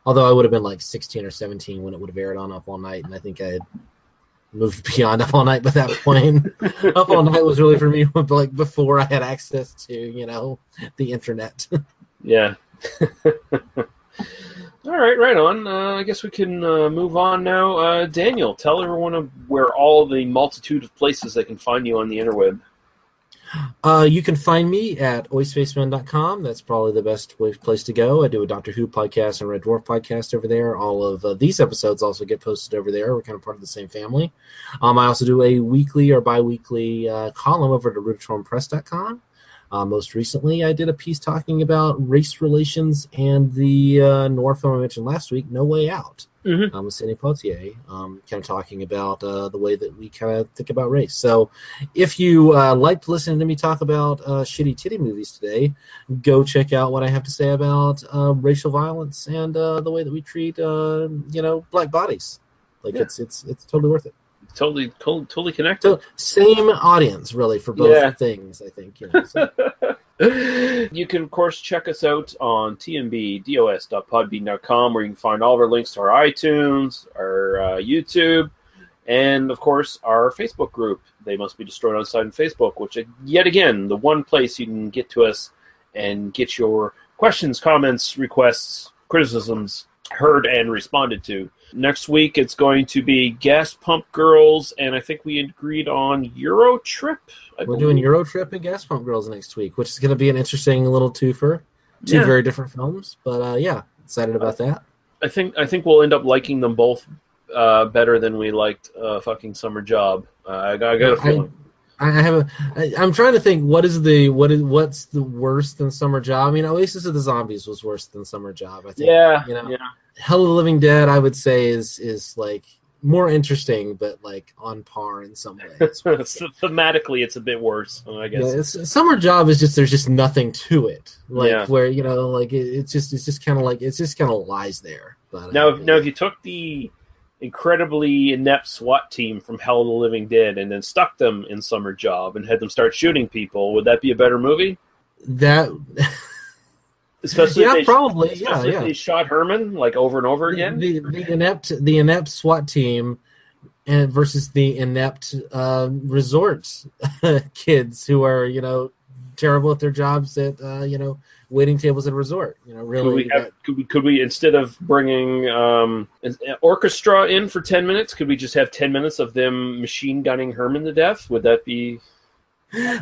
Although I would have been like 16 or 17 when it would have aired on Up All Night, and I think I had moved beyond Up All Night by that point. Up All Night was really for me like before I had access to, the internet. Yeah. All right on. I guess we can move on now. Dainel, tell everyone where all the multitude of places they can find you on the interweb. You can find me at oispaceman.com. That's probably the best place to go. I do a Doctor Who podcast and Red Dwarf podcast over there. All of these episodes also get posted over there. We're kind of part of the same family. I also do a weekly or bi-weekly column over at RuditorumPress.com. Most recently, I did a piece talking about race relations and the noir film I mentioned last week, No Way Out. With Sidney Poitier, kind of talking about the way that we kind of think about race. So if you liked listening to me talk about shitty titty movies today, go check out what I have to say about racial violence and the way that we treat, black bodies. It's totally worth it. Totally connected. So same audience, really, for both things, I think. So. You can, of course, check us out on tmbdos.podbean.com, where you can find all of our links to our iTunes, our YouTube, and, of course, our Facebook group, They Must Be Destroyed on Sight on Facebook, which, yet again, the one place you can get to us and get your questions, comments, requests, criticisms heard and responded to. Next week, it's going to be Gas Pump Girls, and I think we agreed on Eurotrip. We're doing Eurotrip and Gas Pump Girls next week, which is going to be an interesting little twofer. Two very different films, but excited about that. I think we'll end up liking them both better than we liked fucking Summer Job. I got a feeling. I'm trying to think what's the worse than Summer Job. I mean, Oasis of the Zombies was worse than Summer Job, I think. Yeah. Hell of the Living Dead, I would say, is like more interesting, but like on par in some ways. Thematically, it's a bit worse, I guess. Yeah, Summer Job is just there's just nothing to it, where it just kind of lies there. But now if you took the incredibly inept SWAT team from Hell of the Living Dead and then stuck them in Summer Job and had them start shooting people, would that be a better movie? Especially if they shot Herman like over and over again. The inept SWAT team and versus the inept resort kids who are terrible at their jobs at waiting tables at a resort. Really. Could we instead of bringing an orchestra in for 10 minutes, could we just have 10 minutes of them machine gunning Herman to death? Would that be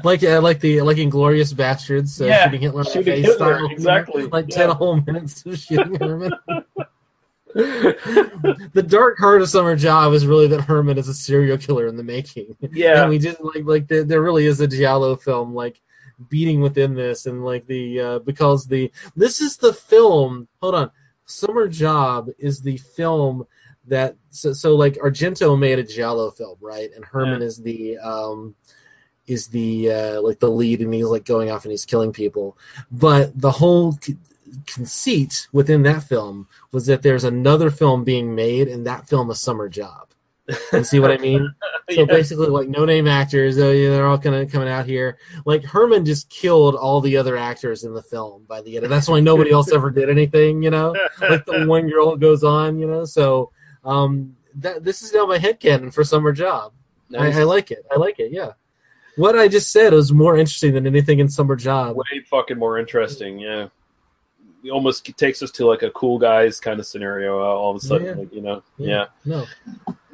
like Inglourious Bastards, shooting Hitler in the face style, exactly. 10 whole minutes of shooting Herman. The dark heart of Summer Job is really that Herman is a serial killer in the making. Yeah. And we just there really is a giallo film like beating within this, and like because this is the film. Hold on, Summer Job is the film that so like Argento made a giallo film, right? And Herman is the like the lead, and he's like going off and he's killing people. But the whole conceit within that film was that there's another film being made, and that film is Summer Job. You see what I mean? So basically, like no-name actors, they're all kind of coming out here. Like Herman just killed all the other actors in the film by the end, and that's why nobody else ever did anything. Like the one girl goes on. So this is now my headcanon for Summer Job. Nice. I like it. Yeah. What I just said was more interesting than anything in Summer Job. Way fucking more interesting. Yeah. It almost takes us to like a Cool Guys kind of scenario all of a sudden. Yeah. No.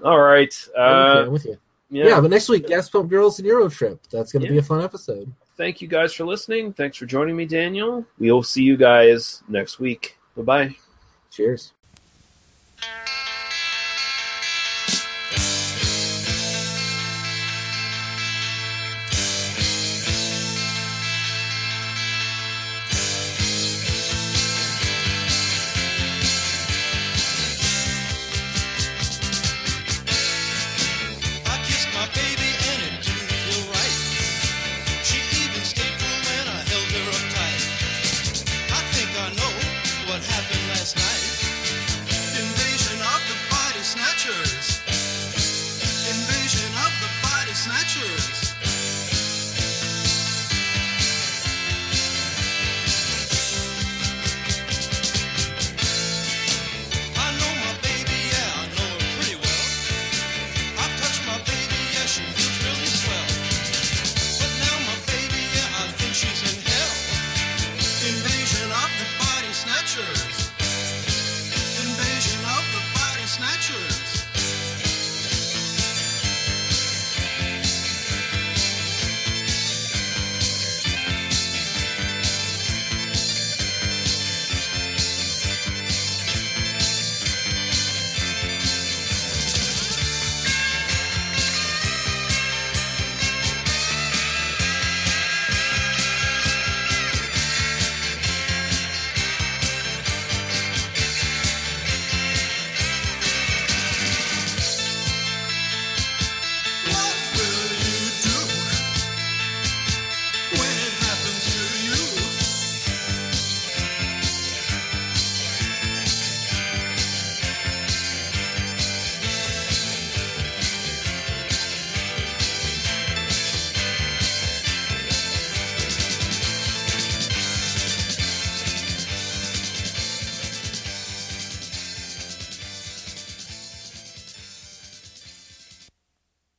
All right. I'm with you. Yeah, but next week, Gas Pump Girls and Euro Trip. That's going to be a fun episode. Thank you guys for listening. Thanks for joining me, Daniel. We'll see you guys next week. Bye-bye. Cheers.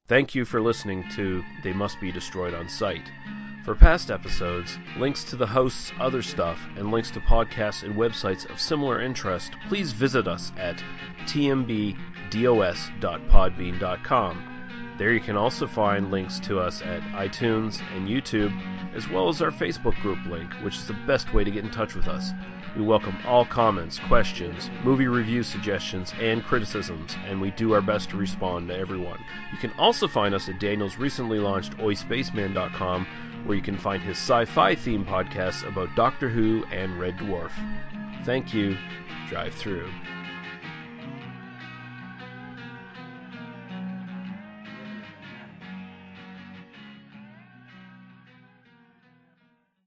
Thank you for listening to They Must Be Destroyed on Sight. For past episodes, links to the host's other stuff, and links to podcasts and websites of similar interest, please visit us at tmbdos.podbean.com. There you can also find links to us at iTunes and YouTube, as well as our Facebook group link, which is the best way to get in touch with us. We welcome all comments, questions, movie review suggestions, and criticisms, and we do our best to respond to everyone. You can also find us at Daniel's recently launched oispaceman.com, where you can find his sci-fi themed podcasts about Doctor Who and Red Dwarf. Thank you. Drive through.